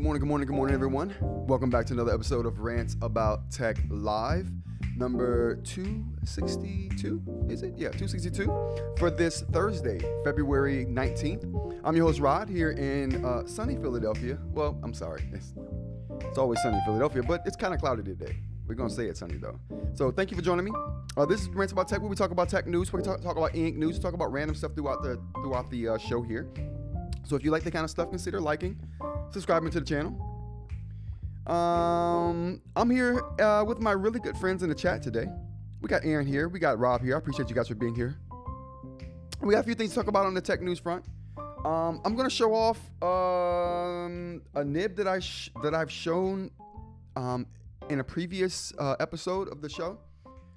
Good morning, everyone. Welcome back to another episode of Rants About Tech Live, number 262, is it? Yeah, 262, for this Thursday, February 19th. I'm your host, Rod, here in sunny Philadelphia. Well, I'm sorry, it's always sunny in Philadelphia, but it's kind of cloudy today. We're going to say it's sunny, though. So thank you for joining me. This is Rants About Tech, where we talk about tech news, we talk about eInk news, talk about random stuff throughout the show here. So if you like the kind of stuff, consider liking, subscribing to the channel. I'm here with my really good friends in the chat today. We got Aaron here. We got Rob here. I appreciate you guys for being here. We got a few things to talk about on the tech news front. I'm going to show off a nib that I've shown in a previous episode of the show.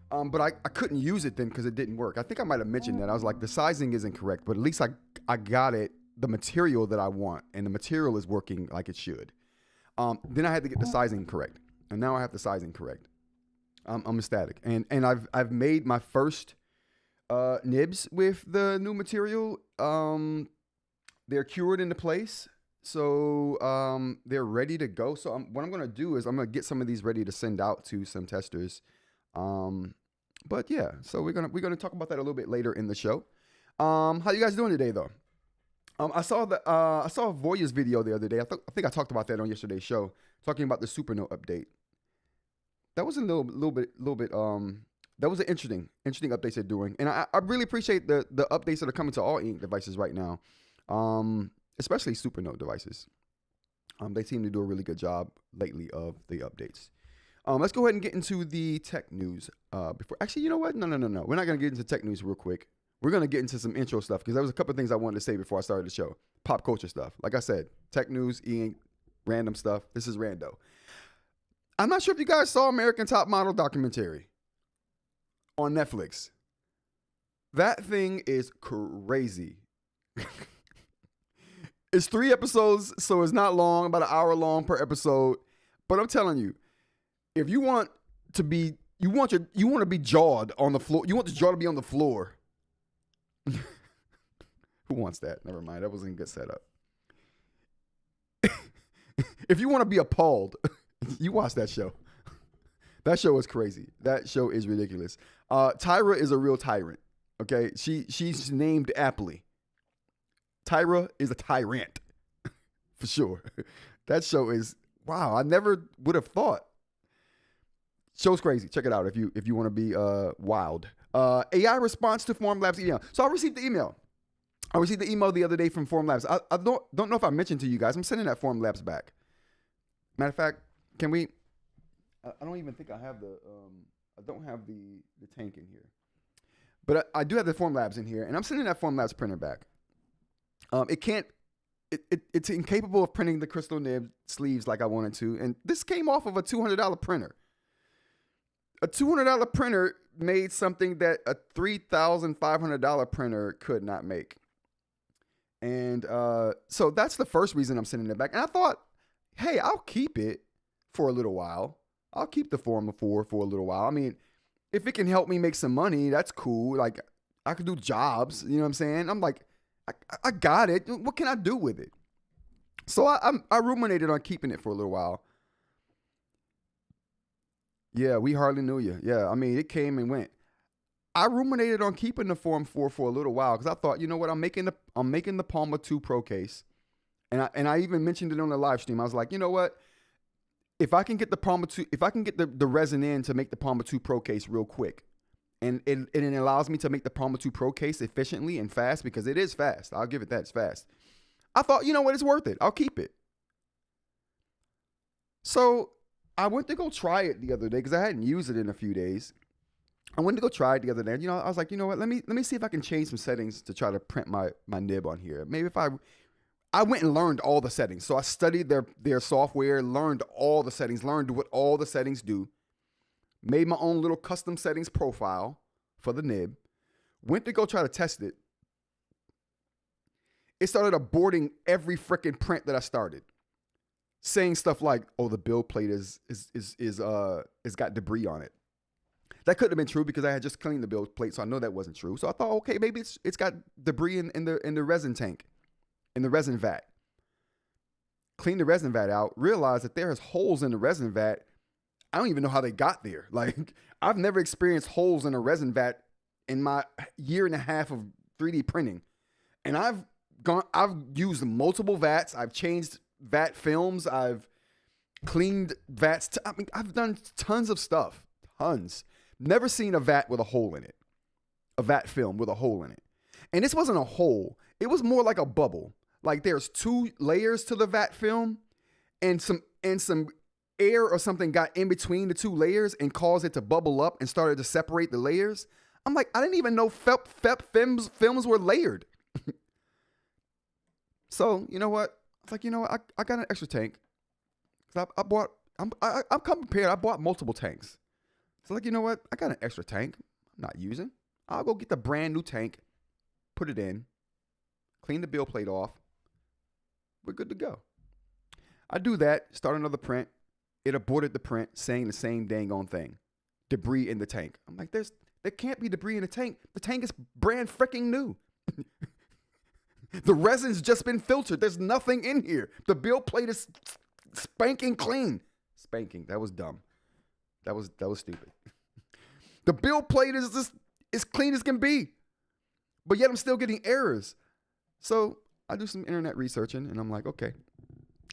But I couldn't use it then because it didn't work. I think I might have mentioned that. I was like, the sizing isn't correct, but at least I got it, the material that I want, and the material is working like it should. Then I had to get the sizing correct, and now I have the sizing correct. I'm ecstatic, and I've made my first nibs with the new material. They're cured into place, so they're ready to go. So what I'm going to do is I'm going to get some of these ready to send out to some testers. But yeah, so we're gonna talk about that a little bit later in the show. How you guys doing today, though? I saw Voya's video the other day. I think I talked about that on yesterday's show, talking about the Supernote update. That was a little bit. That was an interesting updates they're doing, and I really appreciate the updates that are coming to all eInk devices right now, especially Supernote devices. They seem to do a really good job lately of the updates. Let's go ahead and get into the tech news. Actually, you know what? No. We're not gonna get into tech news real quick. We're going to get into some intro stuff because there was a couple of things I wanted to say before I started the show. Pop culture stuff. Like I said, tech news, eInk, random stuff. This is Rando. I'm not sure if you guys saw American Top Model documentary on Netflix. That thing is crazy. It's 3 episodes, so it's not long, about an hour long per episode. But I'm telling you, if you want to be, you want to be jawed on the floor. You want the jaw to be on the floor. Who wants that? Never mind. That wasn't a good setup. If you want to be appalled, you watch that show. That show is crazy. That show is ridiculous. Tyra is a real tyrant. Okay, she's named aptly. Tyra is a tyrant, for sure. That show is, wow. I never would have thought. Show's crazy. Check it out if you want to be wild. AI response to Formlabs email. So I received the email. I received the email the other day from Formlabs. I don't know if I mentioned to you guys. I'm sending that Formlabs back. Matter of fact, can we? I don't even think I have the. I don't have the tank in here, but I do have the Formlabs in here, and I'm sending that Formlabs printer back. It can't. It's incapable of printing the crystal nib sleeves like I wanted to, and this came off of a $200 printer. A $200 printer made something that a $3,500 printer could not make. And so that's the first reason I'm sending it back. And I thought, hey, I'll keep it for a little while. I'll keep the Forma 4 for a little while. I mean, if it can help me make some money, that's cool. Like, I could do jobs, you know what I'm saying? I'm like, I got it. What can I do with it? So I ruminated on keeping it for a little while. Yeah, we hardly knew you. Yeah, I mean, it came and went. I ruminated on keeping the Form 4 for a little while because I thought, you know what, I'm making the Palma 2 Pro case, and I even mentioned it on the live stream. I was like, you know what, if I can get the Palma 2, if I can get the resin in to make the Palma 2 Pro case real quick, and it allows me to make the Palma 2 Pro case efficiently and fast because it is fast. I'll give it that, it's fast. I thought, you know what, it's worth it. I'll keep it. So I went to go try it the other day because I hadn't used it in a few days. I went to go try it the other day. You know, I was like, you know what? Let me see if I can change some settings to try to print my nib on here. Maybe if I went and learned all the settings. So I studied their software, learned all the settings, learned what all the settings do, made my own little custom settings profile for the nib, went to go try to test it. It started aborting every freaking print that I started, saying stuff like, "Oh, the build plate is got debris on it." That couldn't have been true because I had just cleaned the build plate, so I know that wasn't true. So I thought, okay, maybe it's got debris in the resin tank, in the resin vat. Clean the resin vat out, realize that there's holes in the resin vat. I don't even know how they got there. Like, I've never experienced holes in a resin vat in my year and a half of 3D printing. And I've used multiple vats. I've changed vat films. I've cleaned vats. I mean, I've done tons of stuff. Tons. Never seen a vat with a hole in it. A vat film with a hole in it. And this wasn't a hole. It was more like a bubble. Like, there's 2 layers to the vat film, and some air or something got in between the 2 layers and caused it to bubble up and started to separate the layers. I'm like, I didn't even know films were layered. So, you know what? It's like, you know what? I got an extra tank. I'm come prepared. I bought multiple tanks. So, like, you know what? I got an extra tank I'm not using. I'll go get the brand new tank, put it in, clean the build plate off. We're good to go. I do that, start another print. It aborted the print, saying the same dang on thing. Debris in the tank. I'm like, there can't be debris in the tank. The tank is brand freaking new. The resin's just been filtered. There's nothing in here. The build plate is spanking clean. Spanking. That was dumb. That was stupid. The build plate is just as clean as can be. But yet I'm still getting errors. So I do some internet researching and I'm like, okay.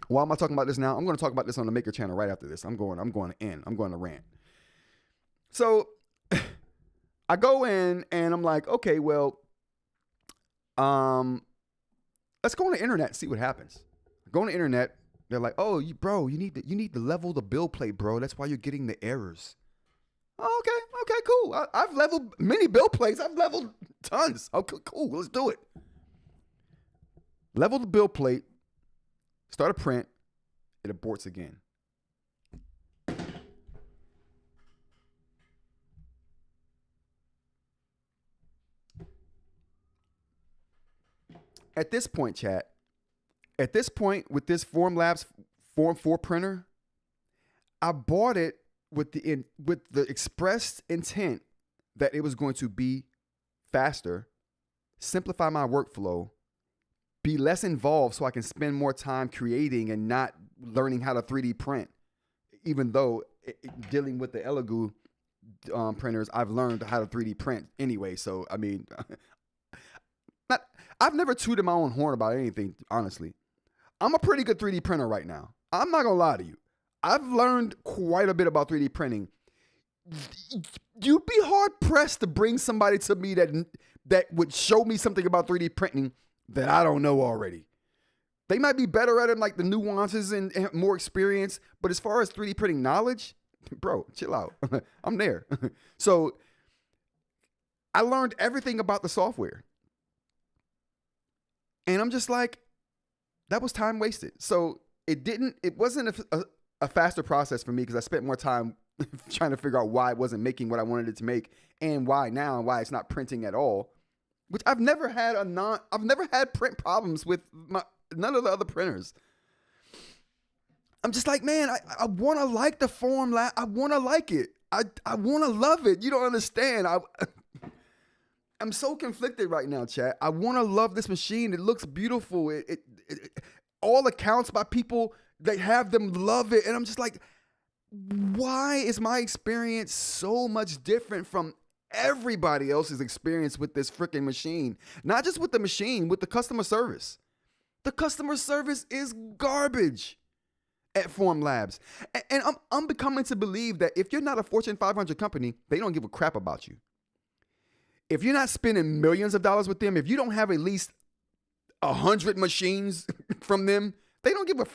Why am I talking about this now? I'm going to talk about this on the Maker channel right after this. I'm going to rant. So I go in and I'm like, okay, well, let's go on the internet and see what happens. I go on the internet. They're like, oh, you need to level the build plate, bro. That's why you're getting the errors. Oh, okay, cool. I've leveled many build plates. I've leveled tons. Okay, cool. Let's do it. Level the build plate. Start a print. It aborts again. At this point, chat, with this Formlabs Form 4 printer, I bought it with the expressed intent that it was going to be faster, simplify my workflow, be less involved so I can spend more time creating and not learning how to 3D print. Even though dealing with the Elegoo printers, I've learned how to 3D print anyway. So, I mean, I've never tooted my own horn about anything, honestly. I'm a pretty good 3D printer right now. I'm not going to lie to you. I've learned quite a bit about 3D printing. You'd be hard pressed to bring somebody to me that would show me something about 3D printing that I don't know already. They might be better at it, like the nuances and more experience. But as far as 3D printing knowledge, bro, chill out. I'm there. So I learned everything about the software. And I'm just like, that was time wasted. So it wasn't a faster process for me because I spent more time trying to figure out why it wasn't making what I wanted it to make and why it's not printing at all, which I've never had print problems with none of the other printers. I'm just like, man, I want to like the form. I want to like it. I want to love it. You don't understand. I'm so conflicted right now, chat. I want to love this machine. It looks beautiful. It all accounts by people that have them love it. And I'm just like, why is my experience so much different from everybody else's experience with this freaking machine? Not just with the machine, with the customer service. The customer service is garbage at Formlabs. And I'm becoming to believe that if you're not a Fortune 500 company, they don't give a crap about you. If you're not spending millions of dollars with them, if you don't have at least 100 machines from them, they don't give a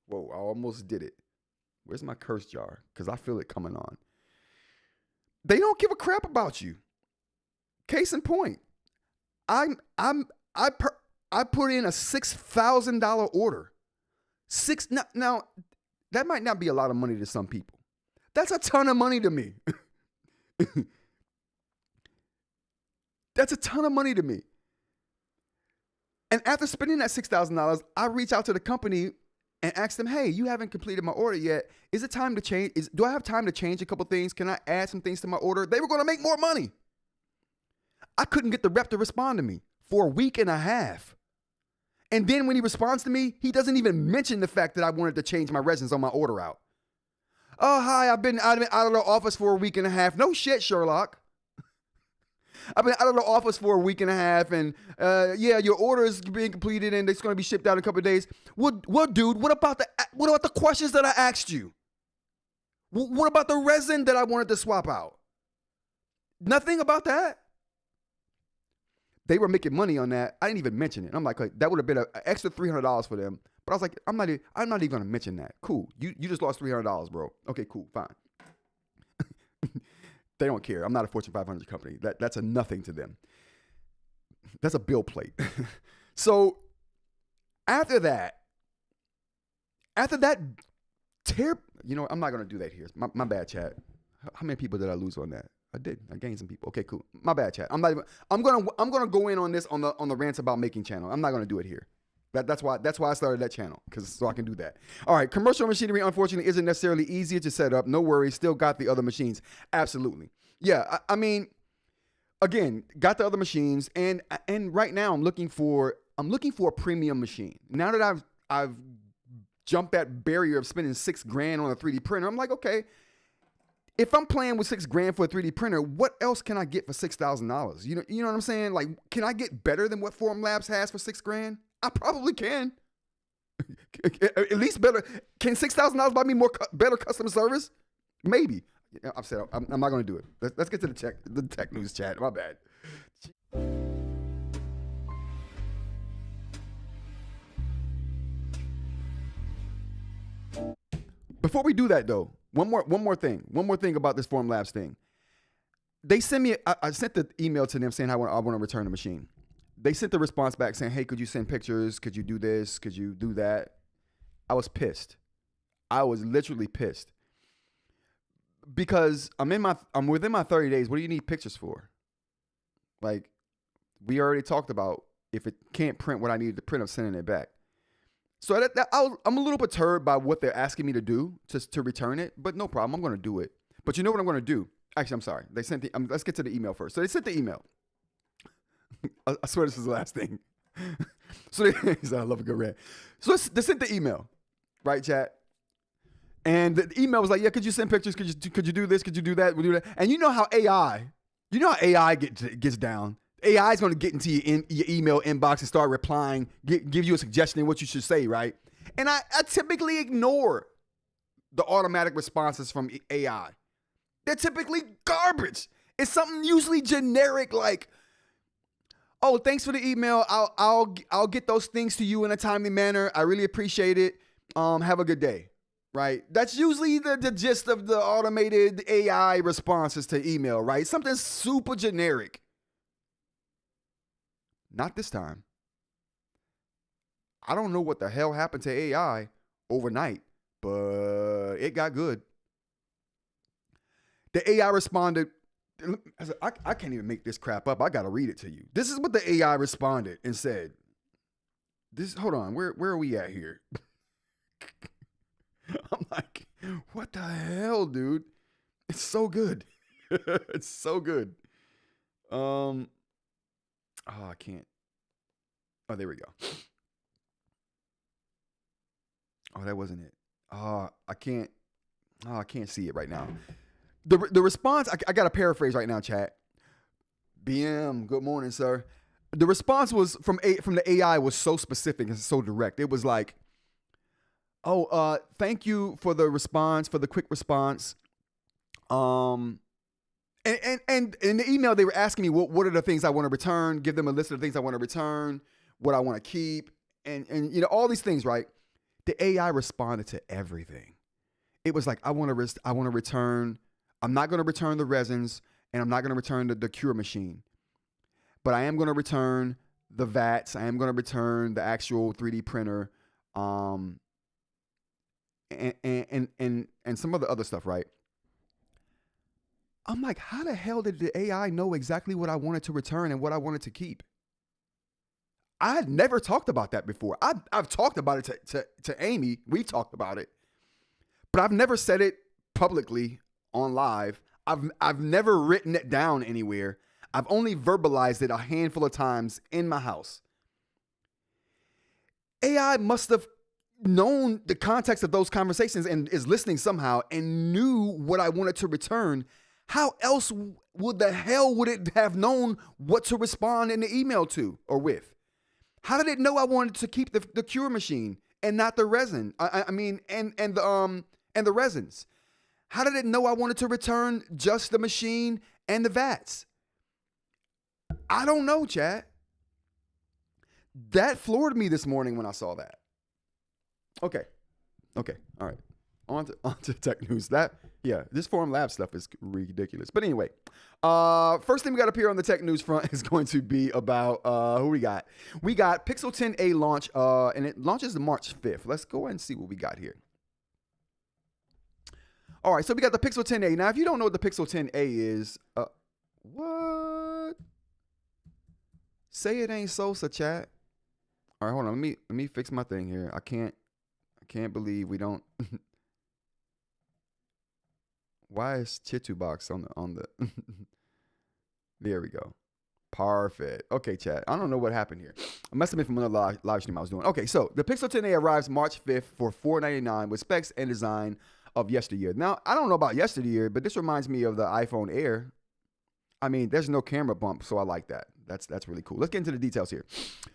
whoa, I almost did it. Where's my curse jar? Because I feel it coming on. They don't give a crap about you. Case in point, I put in a $6,000 order. Now, that might not be a lot of money to some people. That's a ton of money to me. That's a ton of money to me. And after spending that $6,000, I reach out to the company and ask them, hey, you haven't completed my order yet. Is it time to change? Do I have time to change a couple things? Can I add some things to my order? They were going to make more money. I couldn't get the rep to respond to me for a week and a half. And then when he responds to me, he doesn't even mention the fact that I wanted to change my resins on my order out. Oh, hi, I've been out of the office for a week and a half. No shit, Sherlock. I've been out of the office for a week and a half, and yeah, your order is being completed, and it's going to be shipped out in a couple of days. What, dude? What about the questions that I asked you? What about the resin that I wanted to swap out? Nothing about that. They were making money on that. I didn't even mention it. I'm like, that would have been an extra $300 for them. But I was like, I'm not even going to mention that. Cool. You just lost $300, bro. Okay, cool, fine. They don't care. I'm not a Fortune 500 company. That's a nothing to them. That's a bill plate. So after that, you know, I'm not going to do that here. My bad, chat. How many people did I lose on that? I did. I gained some people. Okay, cool. My bad, chat. I'm gonna go in on this on the rants about making channel. I'm not gonna do it here. That's why I started that channel, so I can do that. All right, commercial machinery unfortunately isn't necessarily easier to set up. No worries, still got the other machines. Absolutely, yeah. I mean, again, got the other machines, and right now I'm looking for a premium machine. Now that I've jumped that barrier of spending $6,000 on a 3D printer, I'm like, okay, if I'm playing with $6,000 for a 3D printer, what else can I get for $6,000? You know what I'm saying? Like, can I get better than what Formlabs has for $6,000? I probably can. At least better. Can $6,000 buy me better customer service? Maybe. I'm not going to do it. Let's get to the tech news chat. My bad. Before we do that, though, one more thing about this Formlabs thing. They sent me. I sent the email to them saying I want to return the machine. They sent the response back saying, hey, could you send pictures? Could you do this? Could you do that? I was pissed. I was literally pissed. Because I'm within my 30 days. What do you need pictures for? Like, we already talked about if it can't print what I needed to print, I'm sending it back. So I'm a little perturbed by what they're asking me to do to return it, but no problem. I'm going to do it. But you know what I'm going to do? Actually, I'm sorry. They sent let's get to the email first. So they sent the email. I swear this is the last thing. So I love a good rant. So they sent the email, right, chat? And the email was like, yeah, could you send pictures? Could you do this? Could you do that? We'll do that. And you know how AI gets down. AI is going to get into your email inbox and start replying, give you a suggestion of what you should say, right? And I typically ignore the automatic responses from AI. They're typically garbage. It's something usually generic like, oh, thanks for the email. I'll get those things to you in a timely manner. I really appreciate it. Have a good day, right? That's usually the gist of the automated AI responses to email, right? Something super generic. Not this time. I don't know what the hell happened to AI overnight, but it got good. The AI responded. I can't even make this crap up. I got to read it to you. This is what the AI responded and said. Hold on. Where are we at here? I'm like, what the hell, dude? It's so good. It's so good. I can't. Oh, there we go. Oh, that wasn't it. I can't see it right now. The response, I got to paraphrase right now, chat. BM, good morning, sir. The response was from the AI was so specific and so direct. It was like, oh, thank you for the response, for the quick response. And in the email, they were asking me what are the things I want to return, give them a list of the things I want to return, what I want to keep, and you know, all these things, right? The AI responded to everything. It was like, I want to return, I'm not going to return the resins, and I'm not going to return the cure machine, but I am going to return the VATs. I am going to return the actual 3D printer, and some of the other stuff, right? I'm like, how the hell did the AI know exactly what I wanted to return and what I wanted to keep? I had never talked about that before. I've talked about it to Amy. We've talked about it, but I've never said it publicly on live. I've never written it down anywhere. I've only verbalized it a handful of times in my house. AI must have known the context of those conversations and is listening somehow and knew what I wanted to return. How else would it have known what to respond in the email to or with? How did it know I wanted to keep the cure machine and not the resin? And the resins. How did it know I wanted to return just the machine and the VATs? I don't know, chat. That floored me this morning when I saw that. Okay. All right. On to tech news. This Forum Lab stuff is ridiculous. But anyway, first thing we got up here on the tech news front is going to be about who we got. We got Pixel 10a launch, and it launches March 5th. Let's go ahead and see what we got here. All right, so we got the Pixel 10a. Now, if you don't know what the Pixel 10a is, what? Say it ain't Sosa, chat. All right, hold on. Let me fix my thing here. I can't believe we don't. Why is Chitubox on the there we go. Perfect. Okay, chat. I don't know what happened here. It must have been from another live stream I was doing. Okay, so the Pixel 10a arrives March 5th for $499 with specs and design of yesteryear. Now, I don't know about yesteryear, but this reminds me of the iPhone Air. I mean, there's no camera bump, so I like that. That's really cool. Let's get into the details here.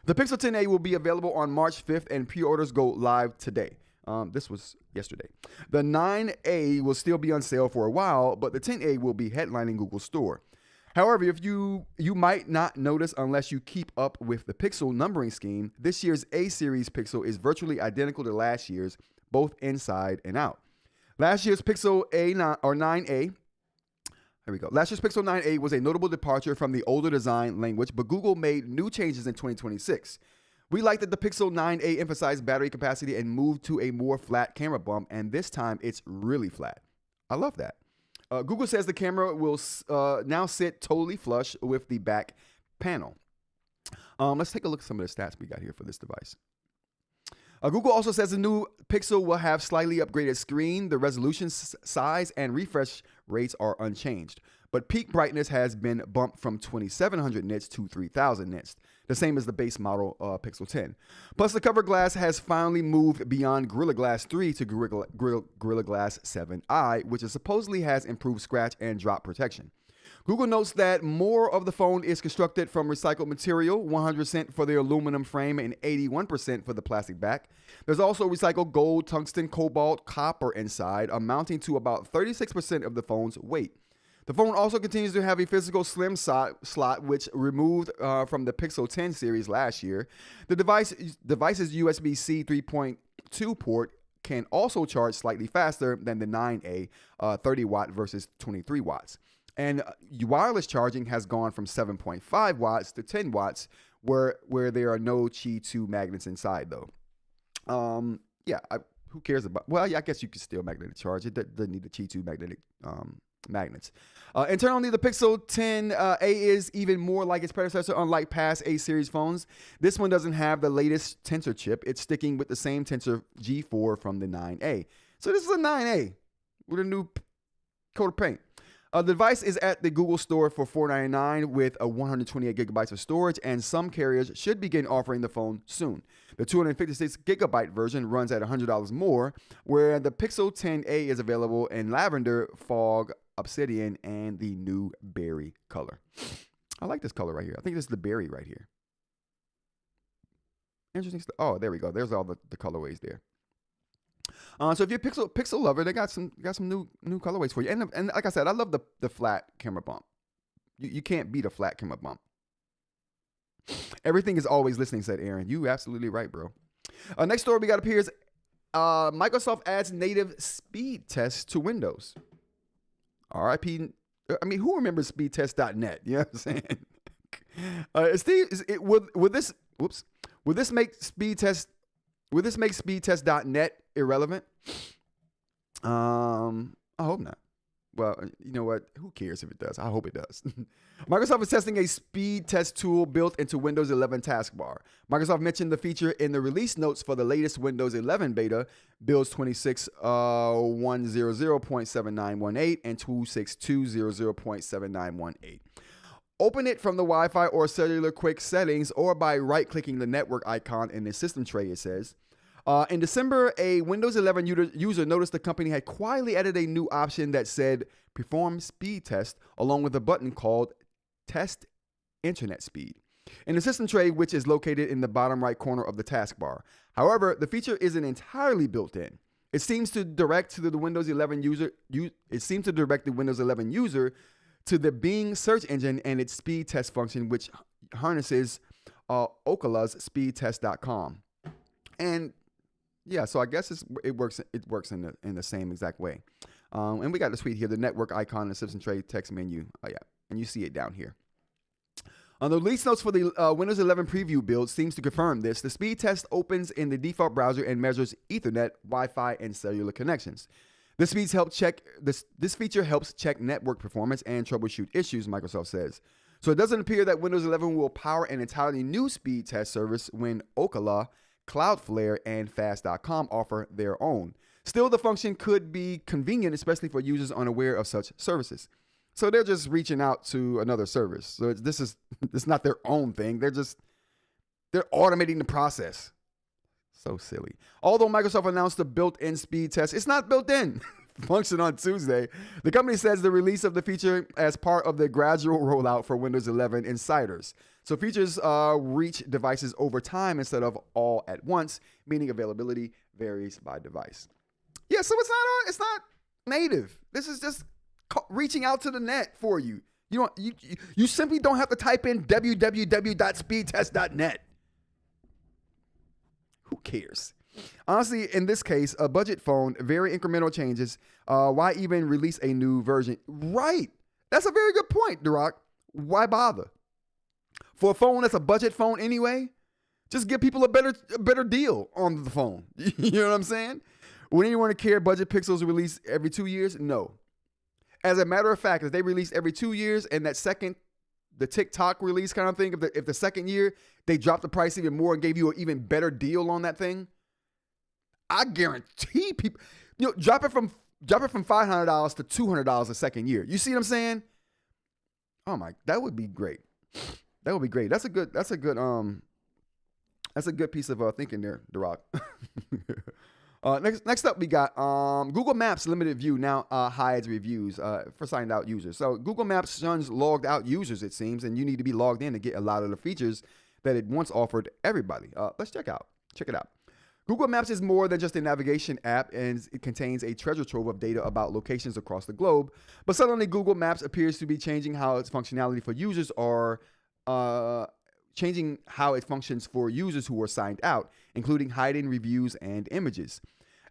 The Pixel 10a will be available on March 5th, and pre-orders go live today. This was yesterday. The 9A will still be on sale for a while, but the 10A will be headlining Google's store. However, if you might not notice unless you keep up with the Pixel numbering scheme, this year's A series Pixel is virtually identical to last year's, both inside and out. Last year's Pixel 9A. Here we go. Last year's Pixel 9a was a notable departure from the older design language, but Google made new changes in 2026. We like that the Pixel 9a emphasized battery capacity and moved to a more flat camera bump, and this time it's really flat. I love that. Google says the camera will now sit totally flush with the back panel. Let's take a look at some of the stats we got here for this device. Google also says the new Pixel will have slightly upgraded screen. The resolution size and refresh rates are unchanged, but peak brightness has been bumped from 2700 nits to 3000 nits, the same as the base model Pixel 10. Plus, the cover glass has finally moved beyond Gorilla Glass 3 to Gorilla Glass 7i, which supposedly has improved scratch and drop protection. Google notes that more of the phone is constructed from recycled material, 100% for the aluminum frame and 81% for the plastic back. There's also recycled gold, tungsten, cobalt, copper inside, amounting to about 36% of the phone's weight. The phone also continues to have a physical slim slot, which removed from the Pixel 10 series last year. The device's USB-C 3.2 port can also charge slightly faster than the 9A, 30 watt versus 23 watts. And wireless charging has gone from 7.5 watts to 10 watts, where there are no Qi 2 magnets inside, though. Who cares about? Well, yeah, I guess you can still magnetic charge. It doesn't need the Qi 2 magnetic magnets. Internally, the Pixel 10a is even more like its predecessor, unlike past A series phones. This one doesn't have the latest Tensor chip. It's sticking with the same Tensor G4 from the 9a. So this is a 9a with a new coat of paint. The device is at the Google Store for $499 with a 128 gigabytes of storage, and some carriers should begin offering the phone soon. The 256 gigabyte version runs at $100 more, where the Pixel 10a is available in lavender, fog, obsidian, and the new berry color. I like this color right here. I think this is the berry right here. Interesting stuff. Oh, there we go. There's all the colorways there. So if you're a Pixel lover, they got some new colorways for you. And like I said, I love the flat camera bump. You can't beat a flat camera bump. Everything is always listening, said Aaron. You absolutely right, bro. Next story we got up here is Microsoft adds native speed tests to Windows. RIP. I mean, who remembers speedtest.net? You know what I'm saying? Steve, would this make speedtest.net irrelevant? I hope not. Well, you know what? Who cares if it does? I hope it does. Microsoft is testing a speed test tool built into Windows 11 taskbar. Microsoft mentioned the feature in the release notes for the latest Windows 11 beta, builds 26.100.7918 and 262.00.7918. Open it from the Wi-Fi or cellular quick settings or by right-clicking the network icon in the system tray, it says. In December, a Windows 11 user noticed the company had quietly added a new option that said perform speed test along with a button called test internet speed in the system tray, which is located in the bottom right corner of the taskbar. However, the feature isn't entirely built in. It seems to direct the Windows 11 user to the Bing search engine and its speed test function, which harnesses Ocala's speedtest.com. And yeah, so I guess it works in the same exact way. And we got the suite here, the network icon, the system tray text menu. Oh yeah, and you see it down here. On the release notes for the Windows 11 preview build seems to confirm this. The speed test opens in the default browser and measures Ethernet, Wi-Fi, and cellular connections. This feature helps check network performance and troubleshoot issues, Microsoft says. So it doesn't appear that Windows 11 will power an entirely new speed test service when Ocala, Cloudflare, and Fast.com offer their own. Still, the function could be convenient, especially for users unaware of such services. So they're just reaching out to another service. So it's not their own thing. They're automating the process. So silly. Although Microsoft announced the built-in speed test, it's not built in. Function on Tuesday. The company says the release of the feature as part of the gradual rollout for Windows 11 insiders. So features reach devices over time instead of all at once, meaning availability varies by device. Yeah, so it's not native. This is just reaching out to the net for you. You simply don't have to type in www.speedtest.net. Who cares? Honestly, in this case, a budget phone, very incremental changes. Why even release a new version? Right. That's a very good point, Duroc. Why bother? For a phone that's a budget phone anyway, just give people a better deal on the phone. You know what I'm saying? Would anyone care budget pixels release every 2 years? No. As a matter of fact, if they release every 2 years and the TikTok release kind of thing, if the second year they dropped the price even more and gave you an even better deal on that thing, I guarantee people, drop it from $500 to $200 a second year. You see what I'm saying? Oh my, that would be great. That would be great. That's a good piece of thinking there, The Rock. Next up, we got Google Maps limited view now hides reviews for signed out users. So Google Maps shuns logged out users, it seems, and you need to be logged in to get a lot of the features that it once offered everybody. Let's check it out. Google Maps is more than just a navigation app, and it contains a treasure trove of data about locations across the globe. But suddenly, Google Maps appears to be changing how its functionality for users are changing how it functions for users who are signed out, including hiding reviews and images.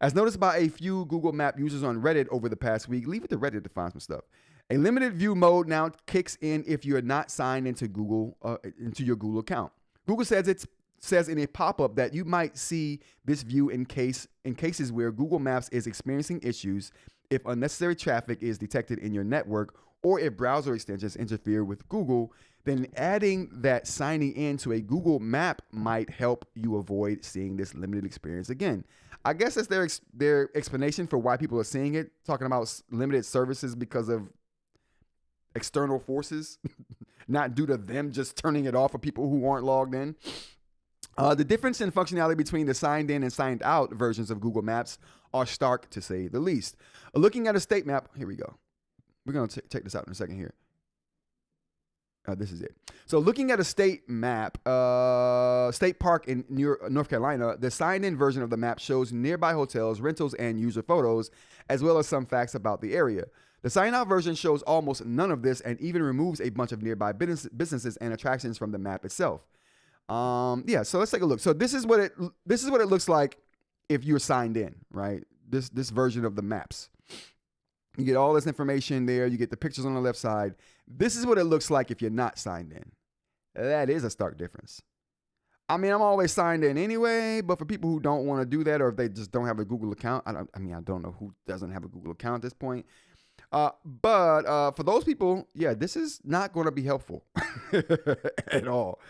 As noticed by a few Google Map users on Reddit over the past week, leave it to Reddit to find some stuff. A limited view mode now kicks in if you're not signed into into your Google account. Google says in a pop-up that you might see this view in cases where Google Maps is experiencing issues, if unnecessary traffic is detected in your network, or if browser extensions interfere with Google. Then adding that signing in to a Google map might help you avoid seeing this limited experience again. I guess that's their explanation for why people are seeing it, talking about limited services because of external forces, not due to them just turning it off for people who aren't logged in. The difference in functionality between the signed in and signed out versions of Google Maps are stark, to say the least. Looking at a state map, here we go. We're going to check this out in a second here. This is it. So looking at a state map, State Park in North Carolina, the signed-in version of the map shows nearby hotels, rentals, and user photos, as well as some facts about the area. The signed-out version shows almost none of this and even removes a bunch of nearby businesses and attractions from the map itself. Yeah, so let's take a look. So this is what it looks like if you're signed in, right? This version of the maps. You get all this information there. You get the pictures on the left side. This is what it looks like if you're not signed in. That is a stark difference. I mean, I'm always signed in anyway, but for people who don't want to do that, or if they just don't have a Google account, I don't know who doesn't have a Google account at this point. But for those people, yeah, this is not going to be helpful at all.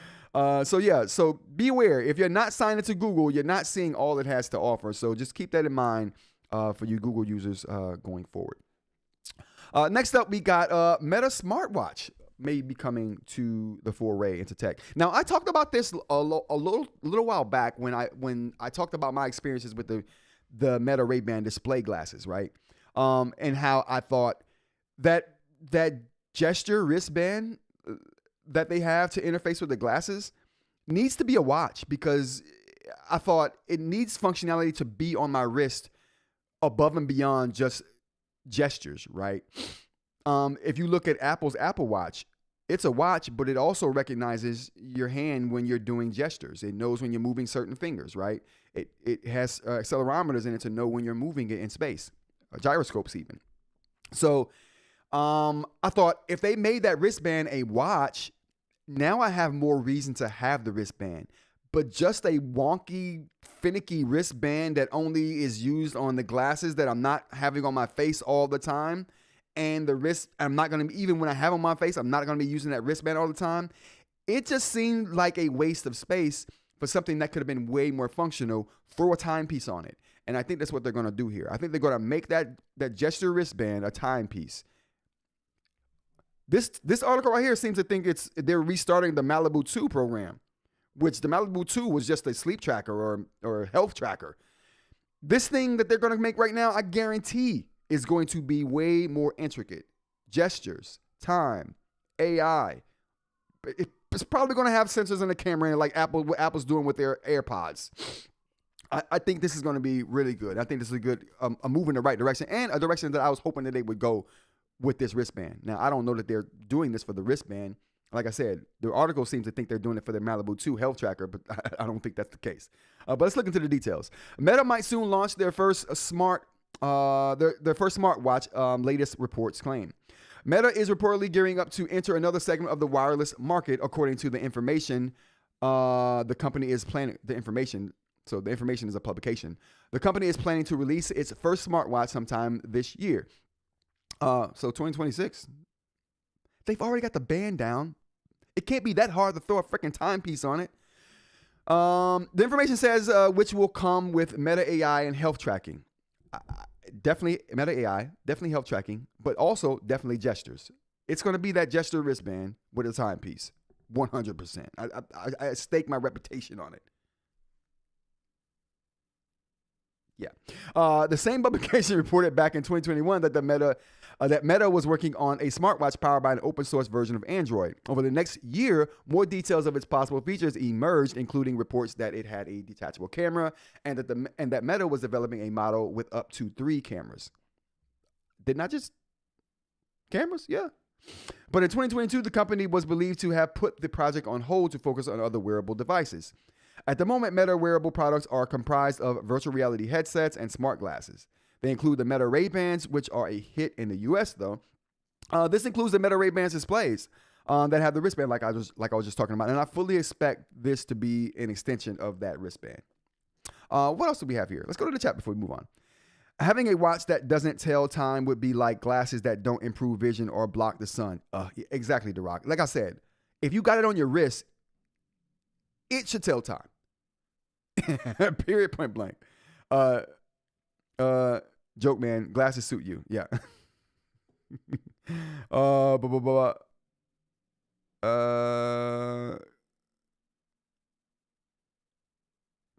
So be aware. If you're not signed into Google, you're not seeing all it has to offer. So just keep that in mind for you Google users going forward. Next up, we got Meta Smartwatch may be coming to the foray into tech. Now, I talked about this a little while back when I talked about my experiences with the Meta Ray-Ban display glasses, right? And how I thought that gesture wristband that they have to interface with the glasses needs to be a watch, because I thought it needs functionality to be on my wrist above and beyond just gestures, right? If you look at Apple's Apple Watch, it's a watch, but it also recognizes your hand when you're doing gestures. It knows when you're moving certain fingers, right? It has accelerometers in it to know when you're moving it in space, gyroscopes even. So I thought if they made that wristband a watch, now I have more reason to have the wristband. But just a wonky, finicky wristband that only is used on the glasses that I'm not having on my face all the time, and the wrist, I'm not going to, even when I have on my face, I'm not going to be using that wristband all the time. It just seemed like a waste of space for something that could have been way more functional. Throw a timepiece on it. And I think that's what they're going to do here. I think they're going to make that gesture wristband a timepiece. This article right here seems to think they're restarting the Malibu 2 program, which the Malibu 2 was just a sleep tracker or health tracker. This thing that they're going to make right now, I guarantee, is going to be way more intricate. Gestures, time, AI. It's probably going to have sensors in the camera, like what Apple's doing with their AirPods. I think this is going to be really good. I think this is a move in the right direction, and a direction that I was hoping that they would go with this wristband. Now, I don't know that they're doing this for the wristband. Like I said, the article seems to think they're doing it for their Malibu 2 health tracker, but I don't think that's the case. But let's look into the details. Meta might soon launch their first smartwatch, latest reports claim. Meta is reportedly gearing up to enter another segment of the wireless market, according to the information. The company is planning the information. So the information is a publication. The company is planning to release its first smartwatch sometime this year. So 2026. They've already got the band down. It can't be that hard to throw a freaking timepiece on it. The information says which will come with Meta AI and health tracking. Definitely Meta AI, definitely health tracking, but also definitely gestures. It's going to be that gesture wristband with a timepiece, 100%. I stake my reputation on it. Yeah. The same publication reported back in 2021 that Meta was working on a smartwatch powered by an open source version of Android. Over the next year, more details of its possible features emerged, including reports that it had a detachable camera and that Meta was developing a model with up to 3 cameras. Did not just cameras? Yeah. But in 2022, the company was believed to have put the project on hold to focus on other wearable devices. At the moment, Meta wearable products are comprised of virtual reality headsets and smart glasses. They include the Meta Ray-Bans, which are a hit in the US, though. This includes the Meta Ray-Bans displays that have the wristband, like I was just talking about, and I fully expect this to be an extension of that wristband. What else do we have here? Let's go to the chat before we move on. Having a watch that doesn't tell time would be like glasses that don't improve vision or block the sun. Exactly, The Rock. Like I said, if you got it on your wrist, it should tell time. Period, point blank. Joke man, glasses suit you. Yeah.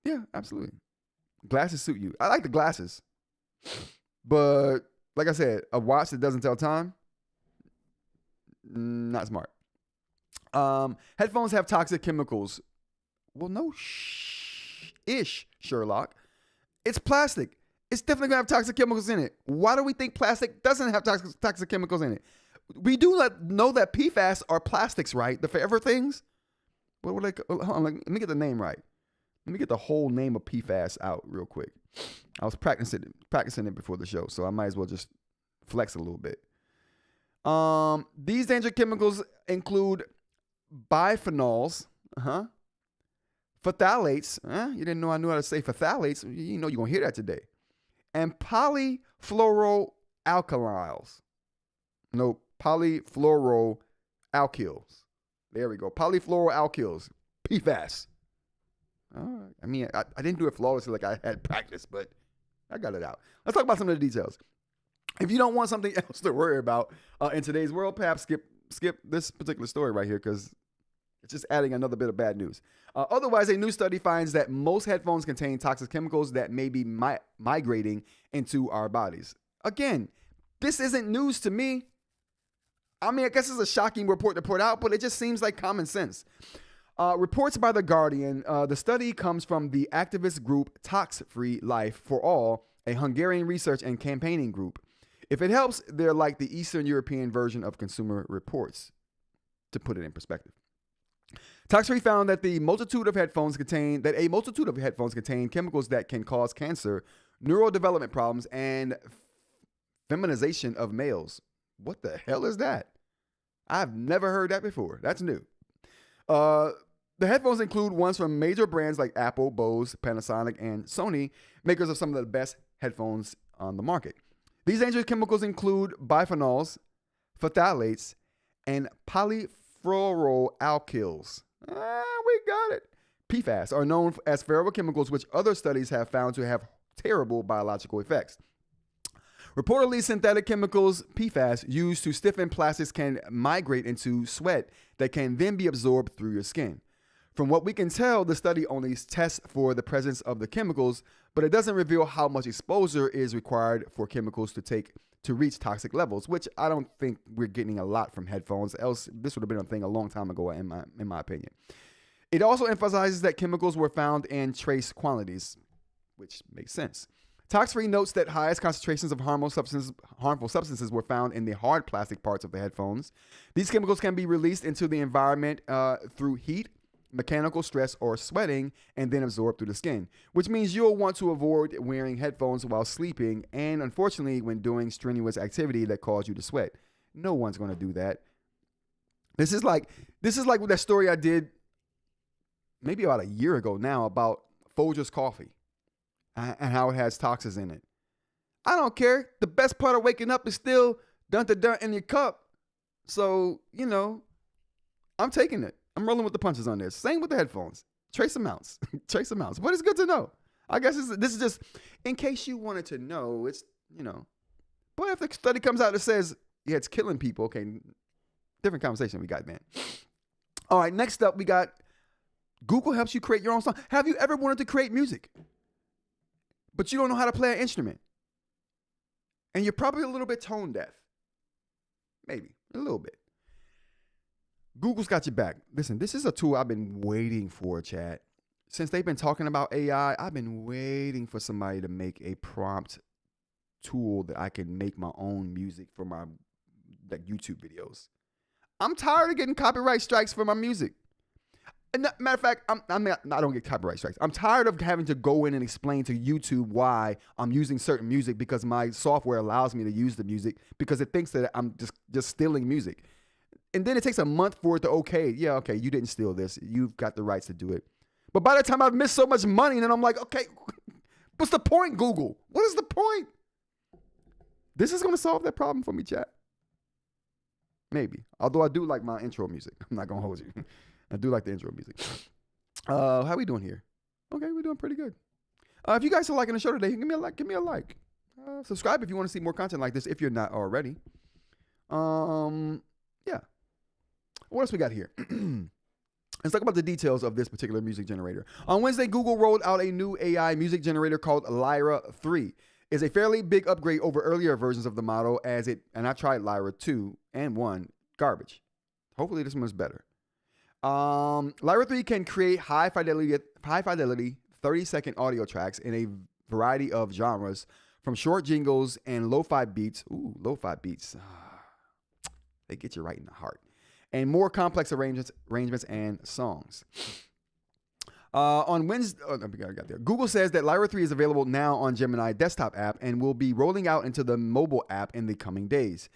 Yeah, absolutely. Glasses suit you. I like the glasses. But like I said, a watch that doesn't tell time, not smart. Headphones have toxic chemicals. Well, no ish, Sherlock. It's plastic. It's definitely going to have toxic chemicals in it. Why do we think plastic doesn't have toxic chemicals in it? We do know that Pfas are plastics, right? The forever things. What were they? Hold on, let me get the name right. Let me get the whole name of Pfas out real quick. I was practicing it before the show, so I might as well just flex a little bit. These dangerous chemicals include biphenyls, phthalates. You didn't know I knew how to say phthalates. You know you're going to hear that today. And polyfluoroalkyls. No, polyfluoroalkyls. There we go. Polyfluoroalkyls. Pfas. I mean, I didn't do it flawlessly like I had practice, but I got it out. Let's talk about some of the details. If you don't want something else to worry about in today's world, perhaps skip this particular story right here because it's just adding another bit of bad news. Otherwise, a new study finds that most headphones contain toxic chemicals that may be migrating into our bodies. Again, this isn't news to me. I mean, I guess it's a shocking report to put out, but it just seems like common sense. Reports by The Guardian, the study comes from the activist group Tox-Free Life for All, a Hungarian research and campaigning group. If it helps, they're like the Eastern European version of Consumer Reports, to put it in perspective. Tox-Free found that a multitude of headphones contain chemicals that can cause cancer, neurodevelopment problems, and feminization of males. What the hell is that? I've never heard that before. That's new. The headphones include ones from major brands like Apple, Bose, Panasonic, and Sony, makers of some of the best headphones on the market. These dangerous chemicals include biphenyls, phthalates, and polyfluoroalkyls. We got it. Pfas are known as ferrochemical chemicals, which other studies have found to have terrible biological effects. Reportedly, synthetic chemicals, Pfas, used to stiffen plastics can migrate into sweat that can then be absorbed through your skin. From what we can tell, the study only tests for the presence of the chemicals, but it doesn't reveal how much exposure is required for chemicals to reach toxic levels, which I don't think we're getting a lot from headphones. Else, this would have been a thing a long time ago, in my opinion. It also emphasizes that chemicals were found in trace quantities, which makes sense. Tox-Free notes that highest concentrations of harmful substances were found in the hard plastic parts of the headphones. These chemicals can be released into the environment through heat, mechanical stress, or sweating, and then absorbed through the skin, which means you'll want to avoid wearing headphones while sleeping and, unfortunately, when doing strenuous activity that causes you to sweat. No one's going to do that. This is like that story I did maybe about a year ago now about Folgers coffee and how it has toxins in it. I don't care. The best part of waking up is still dun in your cup. So, I'm taking it. I'm rolling with the punches on this. Same with the headphones. Trace amounts. Trace amounts. But it's good to know. I guess this is just in case you wanted to know. It's, But if the study comes out that says, yeah, it's killing people, okay, different conversation we got, man. All right, next up, we got Google helps you create your own song. Have you ever wanted to create music, but you don't know how to play an instrument? And you're probably a little bit tone deaf. Maybe, a little bit. Google's got your back. Listen, this is a tool I've been waiting for, chat. Since they've been talking about AI, I've been waiting for somebody to make a prompt tool that I can make my own music for my YouTube videos. I'm tired of getting copyright strikes for my music. And matter of fact, I don't get copyright strikes. I'm tired of having to go in and explain to YouTube why I'm using certain music because my software allows me to use the music because it thinks that I'm just stealing music. And then it takes a month for it to okay, you didn't steal this. You've got the rights to do it. But by the time I've missed so much money, then I'm like, okay, what's the point, Google? What is the point? This is going to solve that problem for me, chat. Maybe. Although I do like my intro music. I'm not going to hold you. I do like the intro music. How we doing here? Okay, we're doing pretty good. If you guys are liking the show today, give me a like. Give me a like. Subscribe if you want to see more content like this if you're not already. Yeah. What else we got here? Let's talk about the details of this particular music generator. On Wednesday, Google rolled out a new AI music generator called Lyra 3. It's a fairly big upgrade over earlier versions of the model and I tried Lyra 2 and 1, garbage. Hopefully this one's better. Lyra 3 can create high fidelity 30-second audio tracks in a variety of genres, from short jingles and lo-fi beats. Ooh, lo-fi beats. They get you right in the heart. And more complex arrangements and songs. On Wednesday, Google says that Lyra 3 is available now on Gemini desktop app and will be rolling out into the mobile app in the coming days.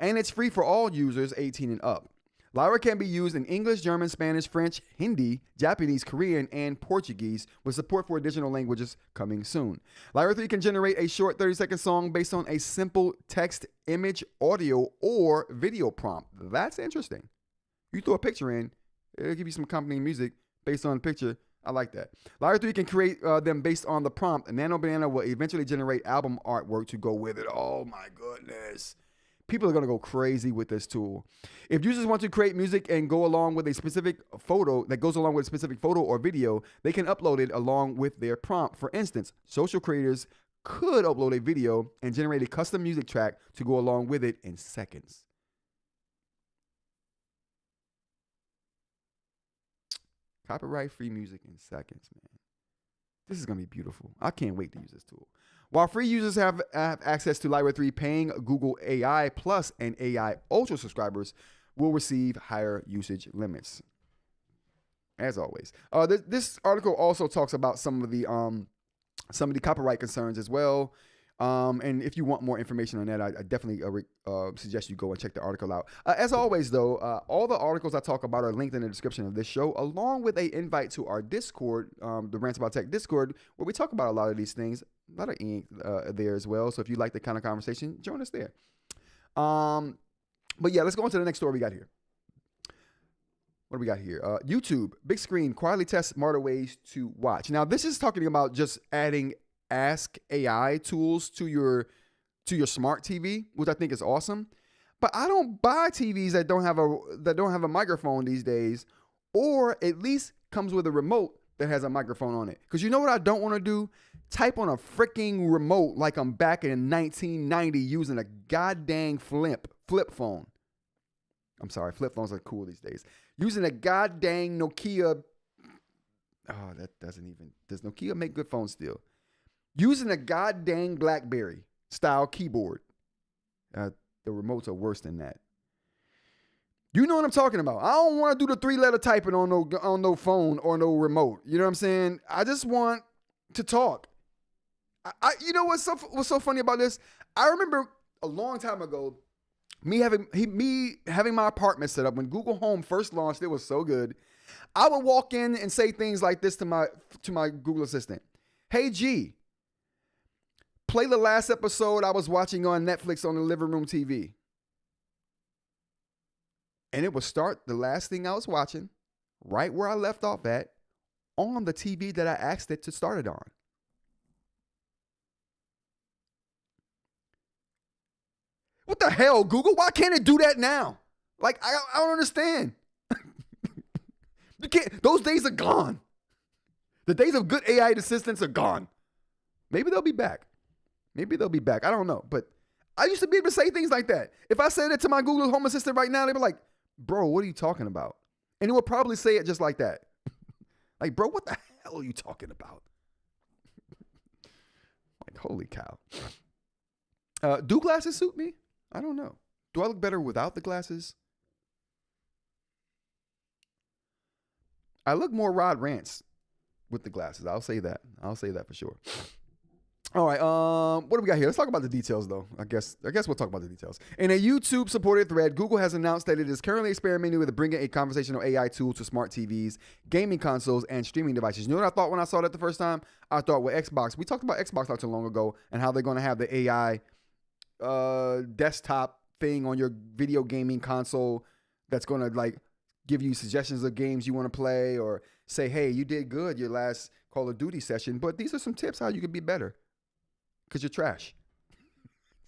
And it's free for all users 18 and up. Lyra can be used in English, German, Spanish, French, Hindi, Japanese, Korean, and Portuguese, with support for additional languages coming soon. Lyra 3 can generate a short 30-second song based on a simple text, image, audio, or video prompt. That's interesting. You throw a picture in, it'll give you some accompanying music based on the picture. I like that. Lyra 3 can create them based on the prompt, and Nano Banana will eventually generate album artwork to go with it. Oh my goodness. People are going to go crazy with this tool. If users want to create music and go along with a specific photo that goes along with a specific photo or video, they can upload it along with their prompt. For instance, social creators could upload a video and generate a custom music track to go along with it in seconds. Copyright-free music in seconds, man. This is going to be beautiful. I can't wait to use this tool. While free users have access to Lyra 3, paying Google AI Plus and AI Ultra subscribers will receive higher usage limits. As always, this article also talks about some of the copyright concerns as well. And if you want more information on that, I definitely suggest you go and check the article out. As always, though, all the articles I talk about are linked in the description of this show, along with an invite to our Discord, the Rants About Tech Discord, where we talk about a lot of these things. A lot of ink there as well. So if you like the kind of conversation, join us there. But yeah, let's go on to the next story we got here. What do we got here? YouTube, big screen, quietly test smarter ways to watch. Now, this is talking about just adding Ask AI tools to your smart TV, which I think is awesome. But I don't buy TVs that don't have a microphone these days, or at least comes with a remote that has a microphone on it. Because you know what I don't want to do? Type on a freaking remote like I'm back in 1990 using a goddamn flip phone. I'm sorry, flip phones are cool these days. Using a goddamn Nokia. Oh, does Nokia make good phones still? Using a goddamn BlackBerry style keyboard. The remotes are worse than that. You know what I'm talking about. I don't want to do the 3-letter typing on no phone or no remote. You know what I'm saying? I just want to talk. You know what's so funny about this? I remember a long time ago, me having my apartment set up when Google Home first launched. It was so good. I would walk in and say things like this to my Google Assistant. Hey G, play the last episode I was watching on Netflix on the living room TV. And it would start the last thing I was watching, right where I left off at, on the TV that I asked it to start it on. What the hell, Google? Why can't it do that now? Like, I don't understand. You can't. Those days are gone. The days of good AI assistants are gone. Maybe they'll be back. Maybe they'll be back. I don't know. But I used to be able to say things like that. If I said it to my Google Home Assistant right now, they'd be like, bro, what are you talking about? And it would probably say it just like that. Like, bro, what the hell are you talking about? Like, holy cow. Do glasses suit me? I don't know. Do I look better without the glasses? I look more Rod Rants with the glasses. I'll say that. I'll say that for sure. All right. What do we got here? Let's talk about the details, though. I guess we'll talk about the details. In a YouTube-supported thread, Google has announced that it is currently experimenting with bringing a conversational AI tool to smart TVs, gaming consoles, and streaming devices. You know what I thought when I saw that the first time? I thought with Xbox. We talked about Xbox not too long ago and how they're going to have the AI desktop thing on your video gaming console that's going to like give you suggestions of games you want to play or say, hey, you did good your last Call of Duty session, but these are some tips how you could be better because you're trash.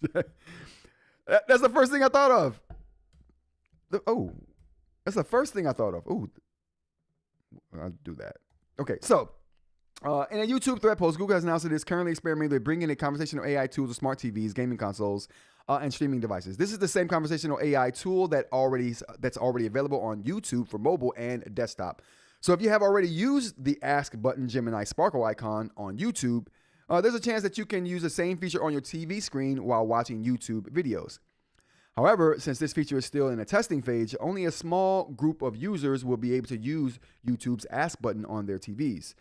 That's the first thing I thought of. That's the first thing I thought of. Oh, I'll do that. Okay, so in a YouTube thread post, Google has announced it is currently experimenting with bringing a conversational AI tool to smart TVs, gaming consoles, and streaming devices. This is the same conversational AI tool that's already available on YouTube for mobile and desktop. So if you have already used the Ask Button Gemini Sparkle icon on YouTube, there's a chance that you can use the same feature on your TV screen while watching YouTube videos. However, since this feature is still in a testing phase, only a small group of users will be able to use YouTube's Ask Button on their TVs.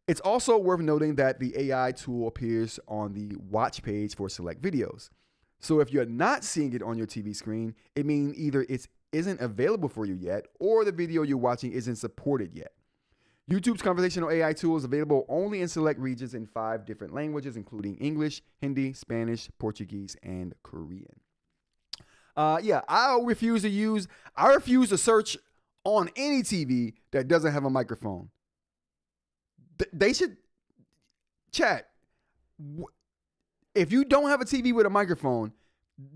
It's also worth noting that the AI tool appears on the watch page for select videos. So if you're not seeing it on your TV screen, it means either it isn't available for you yet or the video you're watching isn't supported yet. YouTube's conversational AI tool is available only in select regions in 5 different languages, including English, Hindi, Spanish, Portuguese, and Korean. I refuse to search on any TV that doesn't have a microphone. They should chat. If you don't have a TV with a microphone,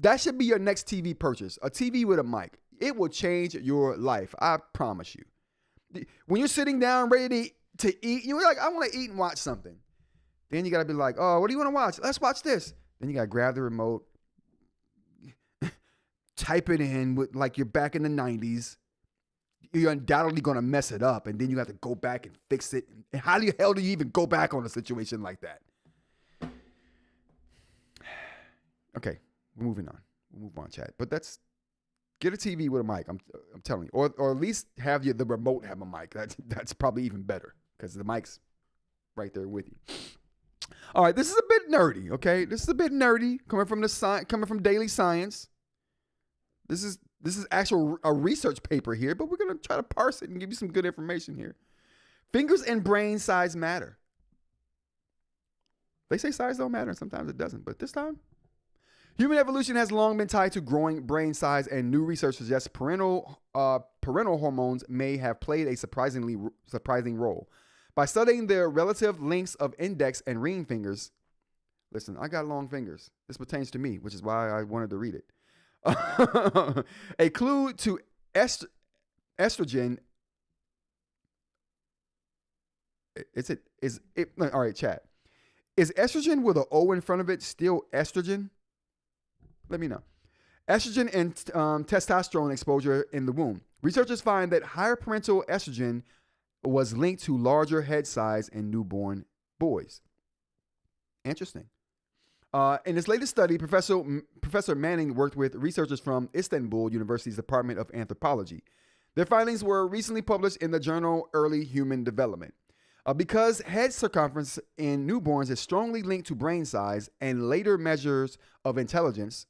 that should be your next TV purchase. A TV with a mic. It will change your life. I promise you. When you're sitting down ready to eat, you're like, I want to eat and watch something. Then you got to be like, oh, what do you want to watch? Let's watch this. Then you got to grab the remote, type it in with like you're back in the 90s. You're undoubtedly going to mess it up. And then you have to go back and fix it. And how the hell do you even go back on a situation like that? Okay, we're moving on. We'll move on, chat. But get a TV with a mic. I'm telling you, or at least have the remote have a mic. That's probably even better because the mic's right there with you. All right, this is a bit nerdy. Okay, this is a bit nerdy coming from Daily Science. This is actual a research paper here, but we're gonna try to parse it and give you some good information here. Fingers and brain size matter. They say size don't matter, and sometimes it doesn't, but this time. Human evolution has long been tied to growing brain size, and new research suggests parental hormones may have played a surprising role. By studying the relative lengths of index and ring fingers, listen, I got long fingers. This pertains to me, which is why I wanted to read it. A clue to estrogen. All right, chat. Is estrogen with an O in front of it still estrogen? Let me know. Estrogen and testosterone exposure in the womb. Researchers find that higher parental estrogen was linked to larger head size in newborn boys. Interesting. In this latest study, Professor Manning worked with researchers from Istanbul University's Department of Anthropology. Their findings were recently published in the journal Early Human Development. Because head circumference in newborns is strongly linked to brain size and later measures of intelligence,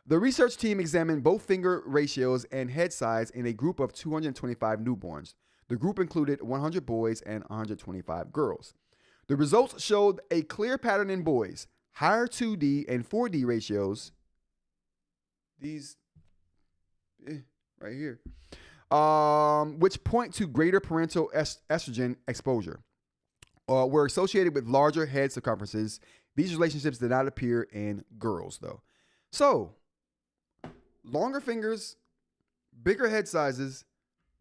the research team examined both finger ratios and head size in a group of 225 newborns. The group included 100 boys and 125 girls. The results showed a clear pattern in boys, higher 2D and 4D ratios. These right here. which point to greater parental estrogen exposure, were associated with larger head circumferences. These relationships did not appear in girls, though. So, longer fingers, bigger head sizes,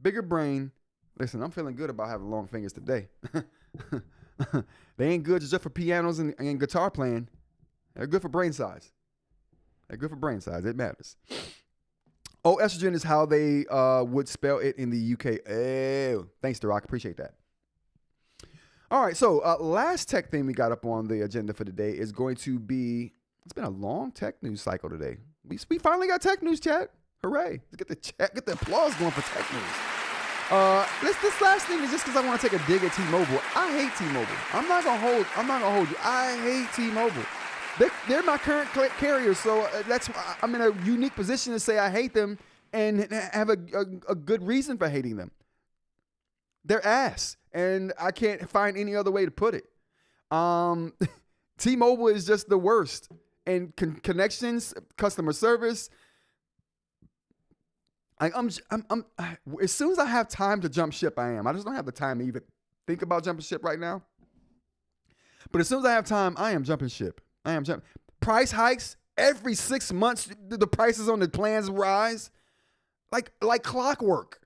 bigger brain. Listen, I'm feeling good about having long fingers today. They ain't good just for pianos and guitar playing. They're good for brain size. They're good for brain size. It matters. Oh, estrogen is how they would spell it in the UK. Oh, thanks, The Rock. Appreciate that. All right, so last tech thing we got up on the agenda for today is going to be, it's been a long tech news cycle today. We finally got tech news, chat. Hooray. Let's get the applause going for tech news. This last thing is just because I want to take a dig at T-Mobile. I hate T-Mobile. I'm not gonna hold you. I hate T-Mobile. They're my current carrier, so that's I'm in a unique position to say I hate them and have a good reason for hating them. They're ass, and I can't find any other way to put it. T-Mobile is just the worst, and connections, customer service. I'm as soon as I have time to jump ship, I am. I just don't have the time to even think about jumping ship right now. But as soon as I have time, I am jumping ship. Price hikes every 6 months. The prices on the plans rise like clockwork.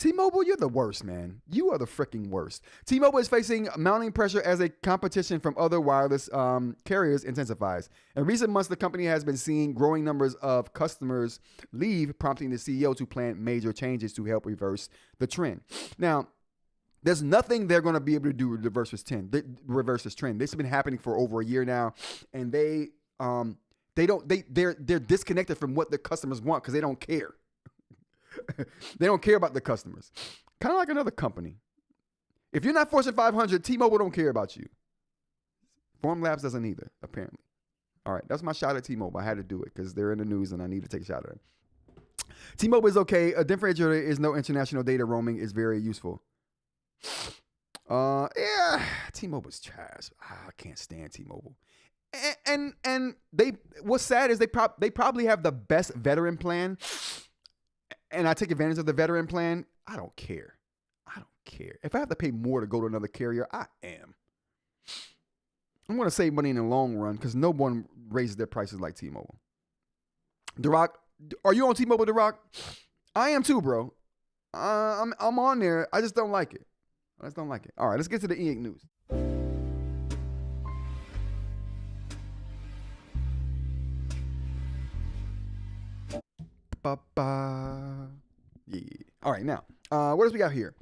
T-Mobile, you're the worst, man. You are the freaking worst. T-Mobile is facing mounting pressure as a competition from other wireless carriers intensifies. In recent months, the company has been seeing growing numbers of customers leave, prompting the CEO to plan major changes to help reverse the trend. Now, there's nothing they're going to be able to do to reverse this trend. This has been happening for over a year now, and they're disconnected from what the customers want because they don't care. They don't care about the customers. Kind of like another company. If you're not Fortune 500, T-Mobile don't care about you. Formlabs doesn't either, apparently. All right, that's my shot at T-Mobile. I had to do it because they're in the news and I need to take a shot at them. T-Mobile is okay. A differentiator is no international data roaming is very useful. Yeah, T-Mobile's trash. I can't stand T-Mobile. And they, what's sad is they probably have the best veteran plan. And I take advantage of the veteran plan. I don't care. If I have to pay more to go to another carrier, I am. I'm going to save money in the long run because no one raises their prices like T-Mobile. The Rock, are you on T-Mobile, The Rock? I am too, bro. I'm on there. I just don't like it. All right, let's get to the eInk news. Yeah. All right, now, what else we got here?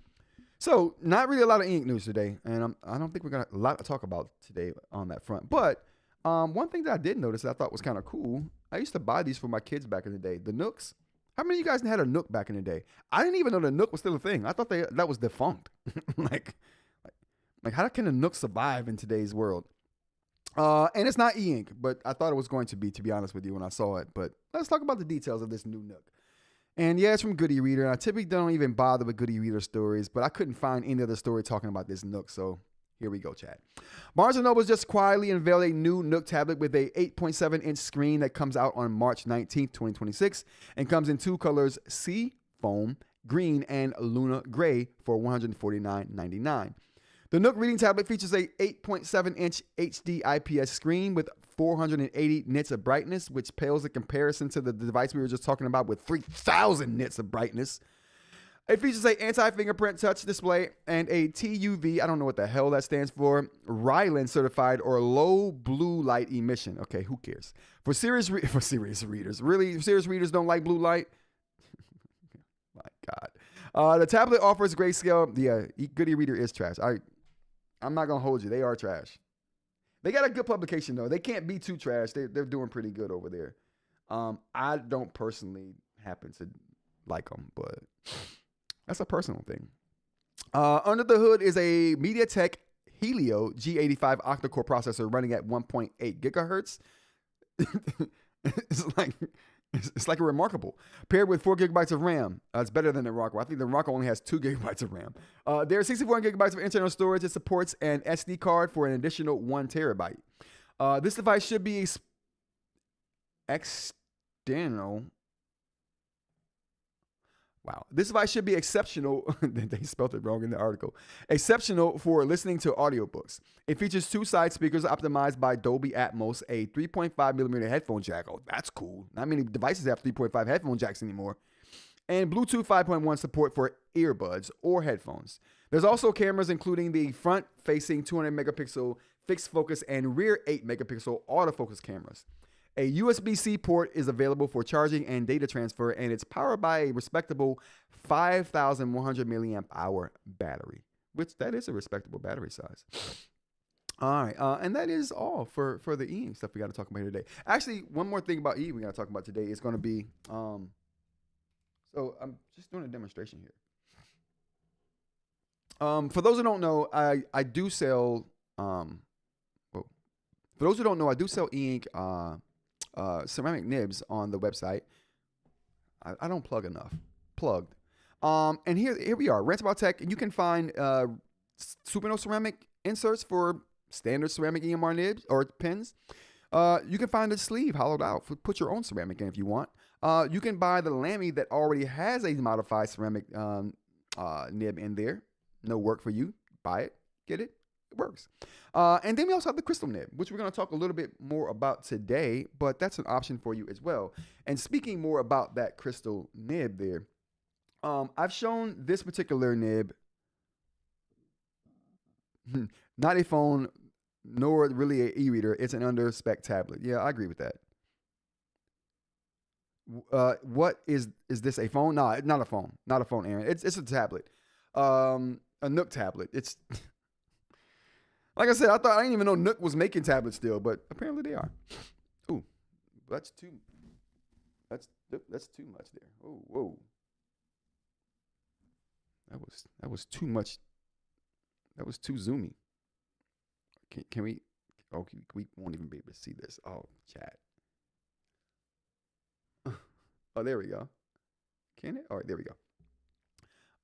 So, not really a lot of eInk news today, and I don't think we got a lot to talk about today on that front. But one thing that I did notice that I thought was kind of cool, I used to buy these for my kids back in the day, the Nooks. How many of you guys had a Nook back in the day? I didn't even know the Nook was still a thing. I thought that was defunct. like how can a Nook survive in today's world? And it's not eInk, but I thought it was going to be honest with you, when I saw it. But let's talk about the details of this new Nook. And yeah, it's from Goody Reader. And I typically don't even bother with Goody Reader stories, but I couldn't find any other story talking about this Nook. So here we go, chat. Barnes & Noble just quietly unveiled a new Nook tablet with a 8.7-inch screen that comes out on March 19th, 2026, and comes in two colors, Sea Foam Green and Luna Gray, for $149.99. The Nook reading tablet features a 8.7-inch HD IPS screen with 480 nits of brightness, which pales in comparison to the device we were just talking about with 3,000 nits of brightness. It features an anti-fingerprint touch display and a TUV, I don't know what the hell that stands for, Rylan certified or low blue light emission. Okay, who cares? For serious readers. Really, serious readers don't like blue light? My God. The tablet offers grayscale. Yeah, Goody Reader is trash. I'm not going to hold you. They are trash. They got a good publication, though. They can't be too trash. They're doing pretty good over there. I don't personally happen to like them, but that's a personal thing. Under the hood is a MediaTek Helio G85 octa-core processor running at 1.8 gigahertz. It's like a Remarkable. Paired with 4 gigabytes of RAM. It's better than the Rockwell. I think the Rockwell only has 2 gigabytes of RAM. There are 64 gigabytes of internal storage. It supports an SD card for an additional 1 terabyte. This device should be external. Wow. This device should be exceptional. They spelled it wrong in the article. Exceptional for listening to audiobooks. It features 2 side speakers optimized by Dolby Atmos, a 3.5 millimeter headphone jack. Oh, that's cool. Not many devices have 3.5 headphone jacks anymore. And Bluetooth 5.1 support for earbuds or headphones. There's also cameras including the front-facing 200 megapixel fixed focus and rear 8 megapixel autofocus cameras. A USB-C port is available for charging and data transfer, and it's powered by a respectable 5,100 milliamp hour battery, which that is a respectable battery size. All right, and that is all for the eInk stuff we got to talk about here today. Actually, one more thing about eInk we got to talk about today is going to be, so I'm just doing a demonstration here. For those who don't know, I do sell, for those who don't know, I do sell eInk, ceramic nibs on the website. I don't plug enough. Plugged. And here we are, Rant About Tech, and you can find Supernote ceramic inserts for standard ceramic EMR nibs or pins. You can find a sleeve hollowed out. Put your own ceramic in if you want. You can buy the Lamy that already has a modified ceramic nib in there. No work for you. Buy it. Get it. It works. And then we also have the crystal nib, which we're going to talk a little bit more about today, but that's an option for you as well. And speaking more about that crystal nib there, I've shown this particular nib, not a phone, nor really an e-reader. It's an under-spec tablet. Yeah, I agree with that. What is this, a phone? No, not a phone. Not a phone, Aaron. It's a tablet. A Nook tablet. It's... Like I said, I didn't even know Nook was making tablets still, but apparently they are. Ooh, that's too much there. Oh, whoa. That was too much. That was too zoomy. Can we? Oh, we won't even be able to see this. Oh, chat. Oh, there we go. Can it? All right, there we go.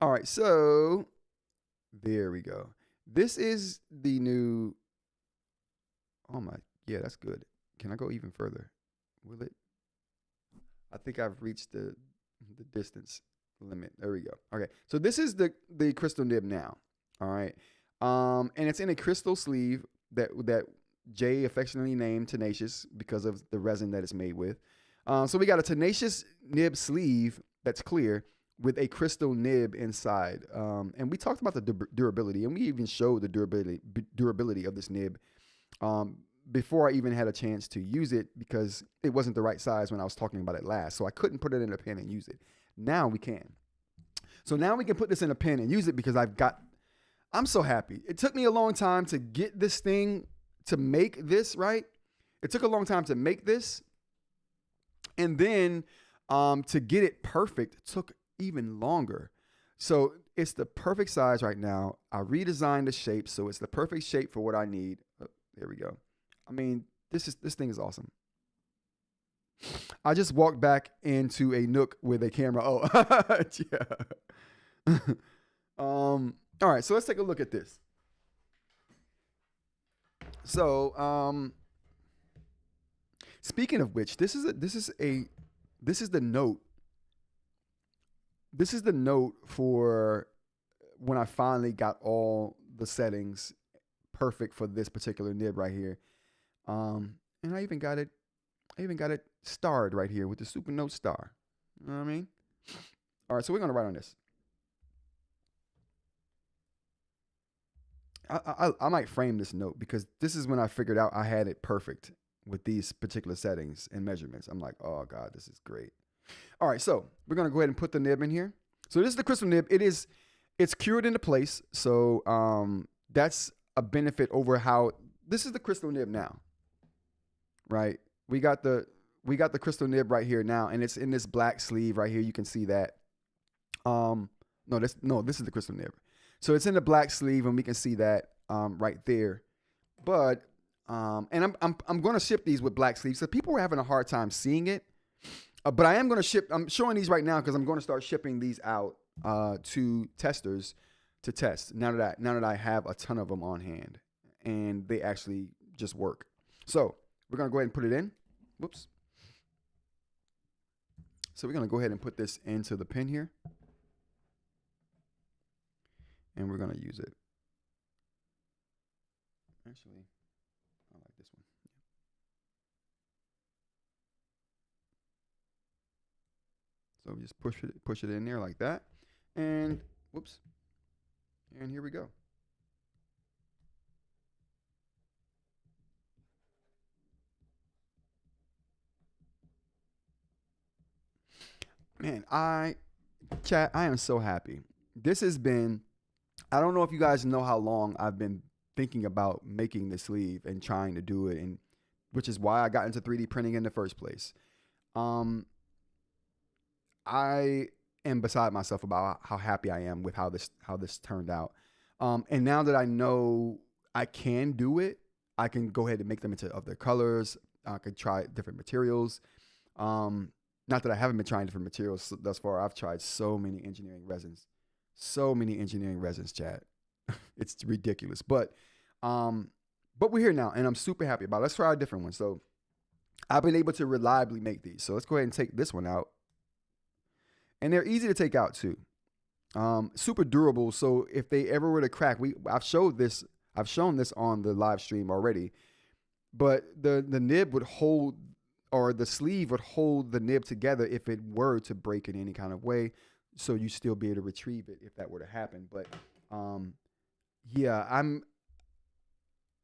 All right, so there we go. This is the new, oh my, yeah, that's good. Can I go even further? Will it? I think I've reached the distance limit. There we go. Okay, so this is the crystal nib now. All right, and it's in a crystal sleeve that Jay affectionately named Tenacious because of the resin that it's made with. So we got a Tenacious nib sleeve that's clear with a crystal nib inside. And we talked about the durability, and we even showed the durability of this nib before I even had a chance to use it because it wasn't the right size when I was talking about it last. So I couldn't put it in a pen and use it. Now we can. So now we can put this in a pen and use it because I'm so happy. It took me a long time to get this thing, to make this, right? It took a long time to make this. And then to get it perfect took even longer. So it's the perfect size right now. I redesigned the shape so it's the perfect shape for what I need. Oh, there we go. I mean, this thing is awesome. I just walked back into a Nook with a camera. Oh, yeah. All right, so let's take a look at this. So, speaking of which, this is the note. This is the note for when I finally got all the settings perfect for this particular nib right here. And I even got it starred right here with the Supernote star. You know what I mean? All right, so we're gonna write on this. I might frame this note because this is when I figured out I had it perfect with these particular settings and measurements. I'm like, oh God, this is great. All right, so we're gonna go ahead and put the nib in here. So this is the crystal nib. It's cured into place. So that's a benefit over how this is the crystal nib now. Right? We got the crystal nib right here now, and it's in this black sleeve right here. You can see that. This is the crystal nib. So it's in the black sleeve, and we can see that right there. But and I'm going to ship these with black sleeves. So people were having a hard time seeing it. But I am going to ship. I'm showing these right now because I'm going to start shipping these out to testers to test. Now that I have a ton of them on hand, and they actually just work. So we're going to go ahead and put it in. Whoops. So we're going to go ahead and put this into the pin here. and we're gonna use it. Actually, I like this one. So we just push it in there like that, and whoops, and here we go. Man, chat, I am so happy. This has been, I don't know if you guys know how long I've been thinking about making the sleeve and trying to do it, and which is why I got into 3D printing in the first place. I am beside myself about how happy I am with how this turned out. And now that I know I can do it, I can go ahead and make them into other colors. I could try different materials. Not that I haven't been trying different materials thus far. I've tried so many engineering resins. So many engineering resins, chat. It's ridiculous. But we're here now, and I'm super happy about it. Let's try a different one. So I've been able to reliably make these. So let's go ahead and take this one out. And they're easy to take out too. Super durable. So if they ever were to crack, I've shown this on the live stream already. But the nib would hold, or the sleeve would hold the nib together if it were to break in any kind of way. So you still be able to retrieve it if that were to happen. But yeah,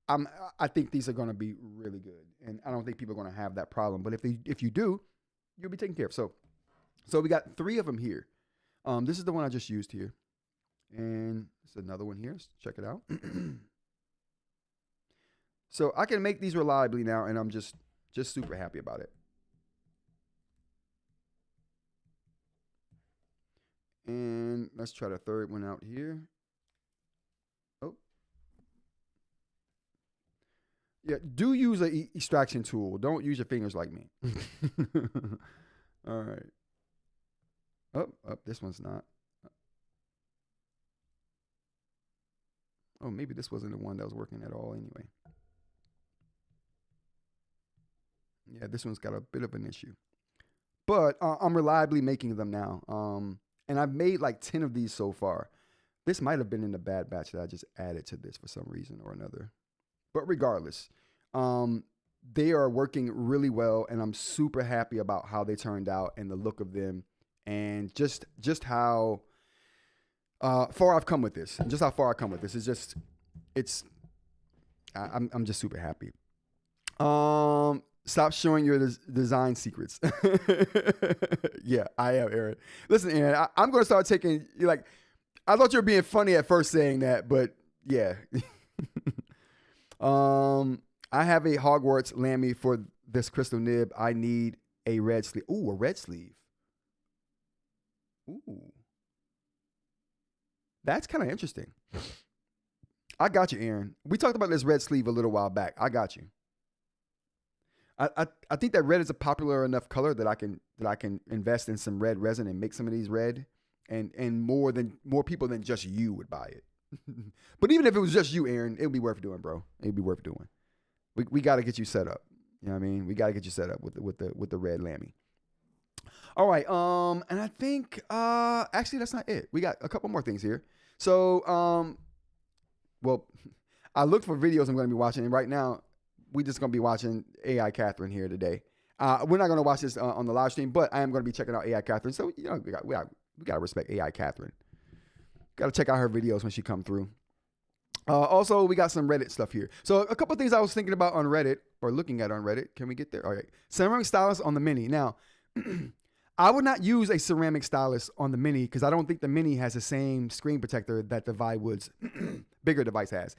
I think these are going to be really good, and I don't think people are going to have that problem. But if you do, you'll be taken care of. So we got 3 of them here. This is the one I just used here, and it's another one here. Let's check it out. So I can make these reliably now, and I'm just super happy about it. And let's try the third one out here. Oh. Yeah, do use an extraction tool. Don't use your fingers like me. All right. Oh, this one's not. Oh, maybe this wasn't the one that was working at all anyway. Yeah, this one's got a bit of an issue. But I'm reliably making them now. And I've made like 10 of these so far. This might have been in the bad batch that I just added to this for some reason or another. But regardless, they are working really well, and I'm super happy about how they turned out and the look of them, and just how far I've come with this. Just how far I come with this. I'm just super happy. Stop showing your design secrets. Yeah, I am, Aaron. Listen, Aaron, I'm going to start taking, like, I thought you were being funny at first saying that, but yeah. I have a Hogwarts Lammy for this crystal nib. I need a red sleeve. Ooh, a red sleeve. Ooh. That's kind of interesting. I got you, Aaron. We talked about this red sleeve a little while back. I got you. I think that red is a popular enough color that I can invest in some red resin and make some of these red, and more people than just you would buy it. But even if it was just you, Aaron, it would be worth doing, bro. It'd be worth doing. We got to get you set up. You know what I mean? We got to get you set up with the red Lammy. All right. And I think actually that's not it. We got a couple more things here. So well, I looked for videos I'm going to be watching, and right now we just going to be watching AI Catherine here today. We're not going to watch this on the live stream, but I am going to be checking out AI Catherine. So we got to respect AI Catherine. Got to check out her videos when she come through. Also, we got some Reddit stuff here. So a couple things I was thinking about on Reddit, or looking at on Reddit. Can we get there? All right. Ceramic stylus on the Mini. Now, I would not use a ceramic stylus on the Mini because I don't think the Mini has the same screen protector that the Viwood's bigger device has.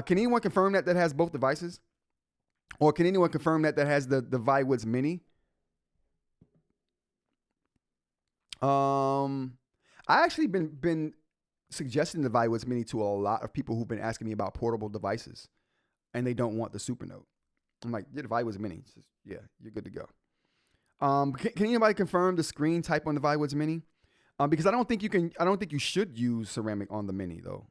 Can anyone confirm that has both devices? Or can anyone confirm that has the Viwood's Mini? I actually been suggesting the Viwood's Mini to a lot of people who've been asking me about portable devices, and they don't want the Supernote. I'm like, yeah, the Viwood's Mini. Says, yeah, you're good to go. Can anybody confirm the screen type on the Viwood's Mini? Because I don't think you should use ceramic on the Mini though.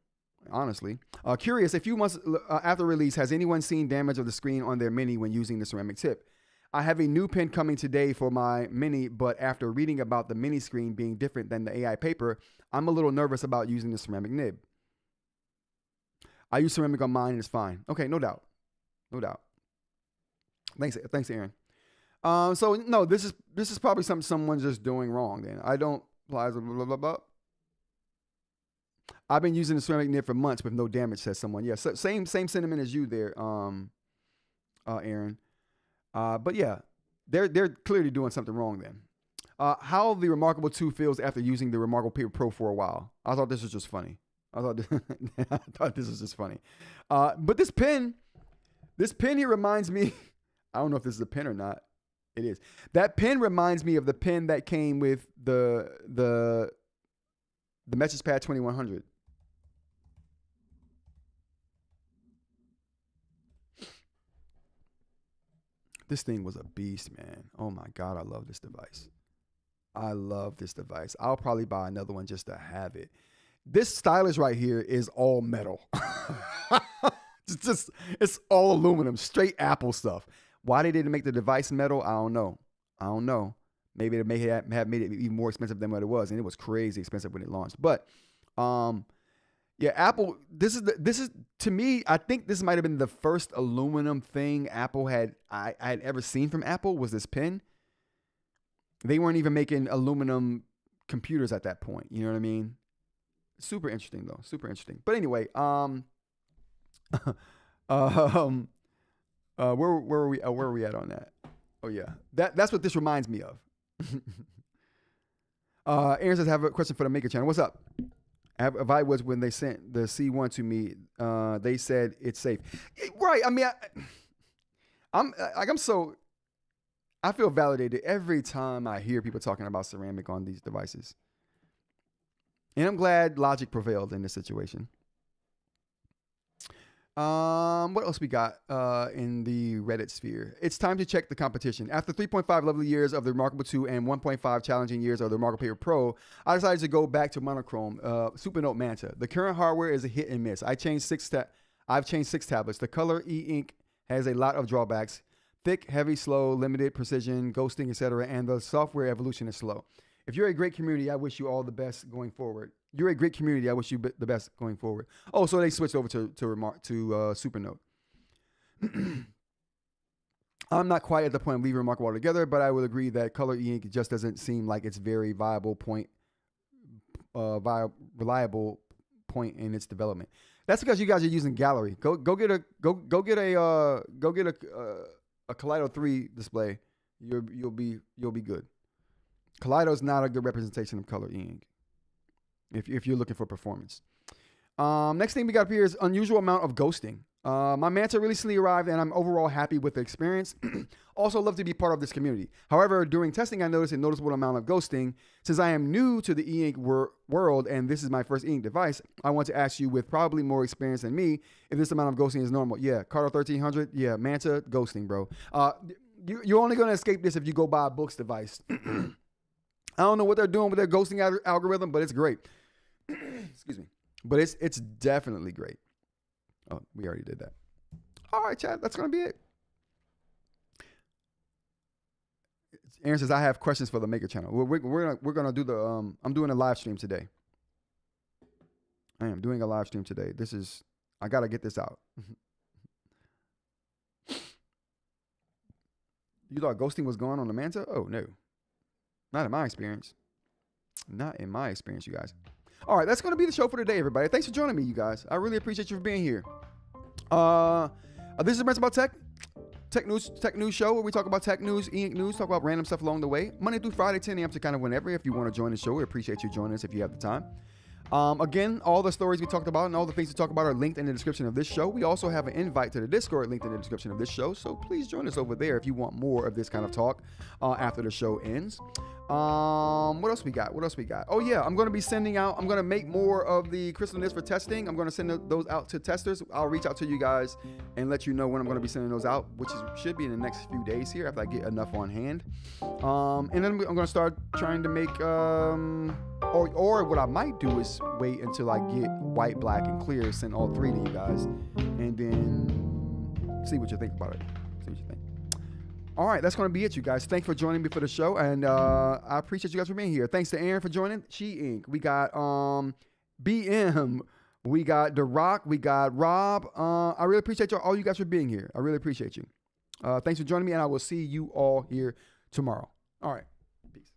Honestly, curious, a few months after release, has anyone seen damage of the screen on their Mini when using the ceramic tip? I have a new pen coming today for my Mini, but after reading about the Mini screen being different than the AI paper, I'm a little nervous about using the ceramic nib. I use ceramic on mine and it's fine. Okay, no doubt. No doubt. Thanks, Aaron. So no, this is probably something someone's just doing wrong. Then I don't blah blah blah blah blah. I've been using the ceramic nib for months with no damage, says someone. Yeah, so same sentiment as you there, Aaron. But yeah, they're clearly doing something wrong then. How the Remarkable 2 feels after using the Remarkable Paper Pro for a while. I thought this was just funny. I thought this was just funny. But this pen here reminds me. I don't know if this is a pen or not. It is. That pen reminds me of the pen that came with the Message Pad 2100. This thing was a beast, man. Oh my God, I love this device. I'll probably buy another one just to have it. This stylus right here is all metal. It's all aluminum, straight Apple stuff. Why they didn't make the device metal, I don't know. Maybe it may have made it even more expensive than what it was, and it was crazy expensive when it launched. But yeah, Apple. This is to me. I think this might have been the first aluminum thing Apple I had ever seen from Apple was this pen. They weren't even making aluminum computers at that point. You know what I mean? Super interesting though. Super interesting. But anyway, where were we at on that? Oh yeah, that's what this reminds me of. Aaron says, I have a question for the Maker Channel. What's up? Avai was when they sent the C1 to me. They said it's safe. Right. I mean, I feel validated every time I hear people talking about ceramic on these devices. And I'm glad logic prevailed in this situation. What else we got in the Reddit sphere? It's time to check the competition. After 3.5 lovely years of the Remarkable 2 and 1.5 challenging years of the Remarkable Paper Pro, I decided to go back to monochrome Supernote Manta. The current hardware is a hit and miss. I've changed 6 tablets. The color eInk has a lot of drawbacks. Thick, heavy, slow, limited precision, ghosting, etc. And the software evolution is slow. If you're a great community, I wish you all the best going forward. You're a great community. I wish you the best going forward. Oh, so they switched over to Supernote. I'm not quite at the point of leaving Remarkable altogether, but I would agree that color eInk just doesn't seem like it's very reliable point in its development. That's because you guys are using Gallery. Go get a Kaleido 3 display. You'll be good. Kaleido is not a good representation of color eInk if you're looking for performance. Next thing we got up here is unusual amount of ghosting. My Manta recently arrived and I'm overall happy with the experience. Also love to be part of this community. However, during testing, I noticed a noticeable amount of ghosting. Since I am new to the eInk world and this is my first eInk device, I want to ask you with probably more experience than me if this amount of ghosting is normal. Yeah, Carter 1300, yeah, Manta, ghosting, bro. You're only going to escape this if you go buy a Boox device. I don't know what they're doing with their ghosting algorithm, but it's great. Excuse me. But it's definitely great. Oh, we already did that. All right, chat. That's going to be it. Aaron says, I have questions for the Maker Channel. We're going to do the, I'm doing a live stream today. I am doing a live stream today. I got to get this out. You thought ghosting was going on the Manta? Oh, no. Not in my experience. Not in my experience, you guys. All right, that's going to be the show for today, everybody. Thanks for joining me, you guys. I really appreciate you for being here. This is Rants About Tech news show where we talk about tech news, eInk news, talk about random stuff along the way. Monday through Friday, 10 a.m. to kind of whenever. If you want to join the show, we appreciate you joining us if you have the time. Again, all the stories we talked about and all the things we talk about are linked in the description of this show. We also have an invite to the Discord linked in the description of this show. So please join us over there if you want more of this kind of talk after the show ends. What else we got? Oh yeah, I'm going to be sending out, I'm going to make more of the crystal knits for testing. I'm going to send those out to testers. I'll reach out to you guys and let you know when I'm going to be sending those out, which should be in the next few days here after I get enough on hand. And then I'm going to start trying to make, or what I might do is wait until I get white, black, and clear, send all 3 to you guys, and then see what you think about it. All right, that's going to be it, you guys. Thanks for joining me for the show, and I appreciate you guys for being here. Thanks to Aaron for joining. eInk. We got BM We got The Rock. We got Rob. I really appreciate all you guys for being here. I really appreciate you. Thanks for joining me, and I will see you all here tomorrow. All right. Peace.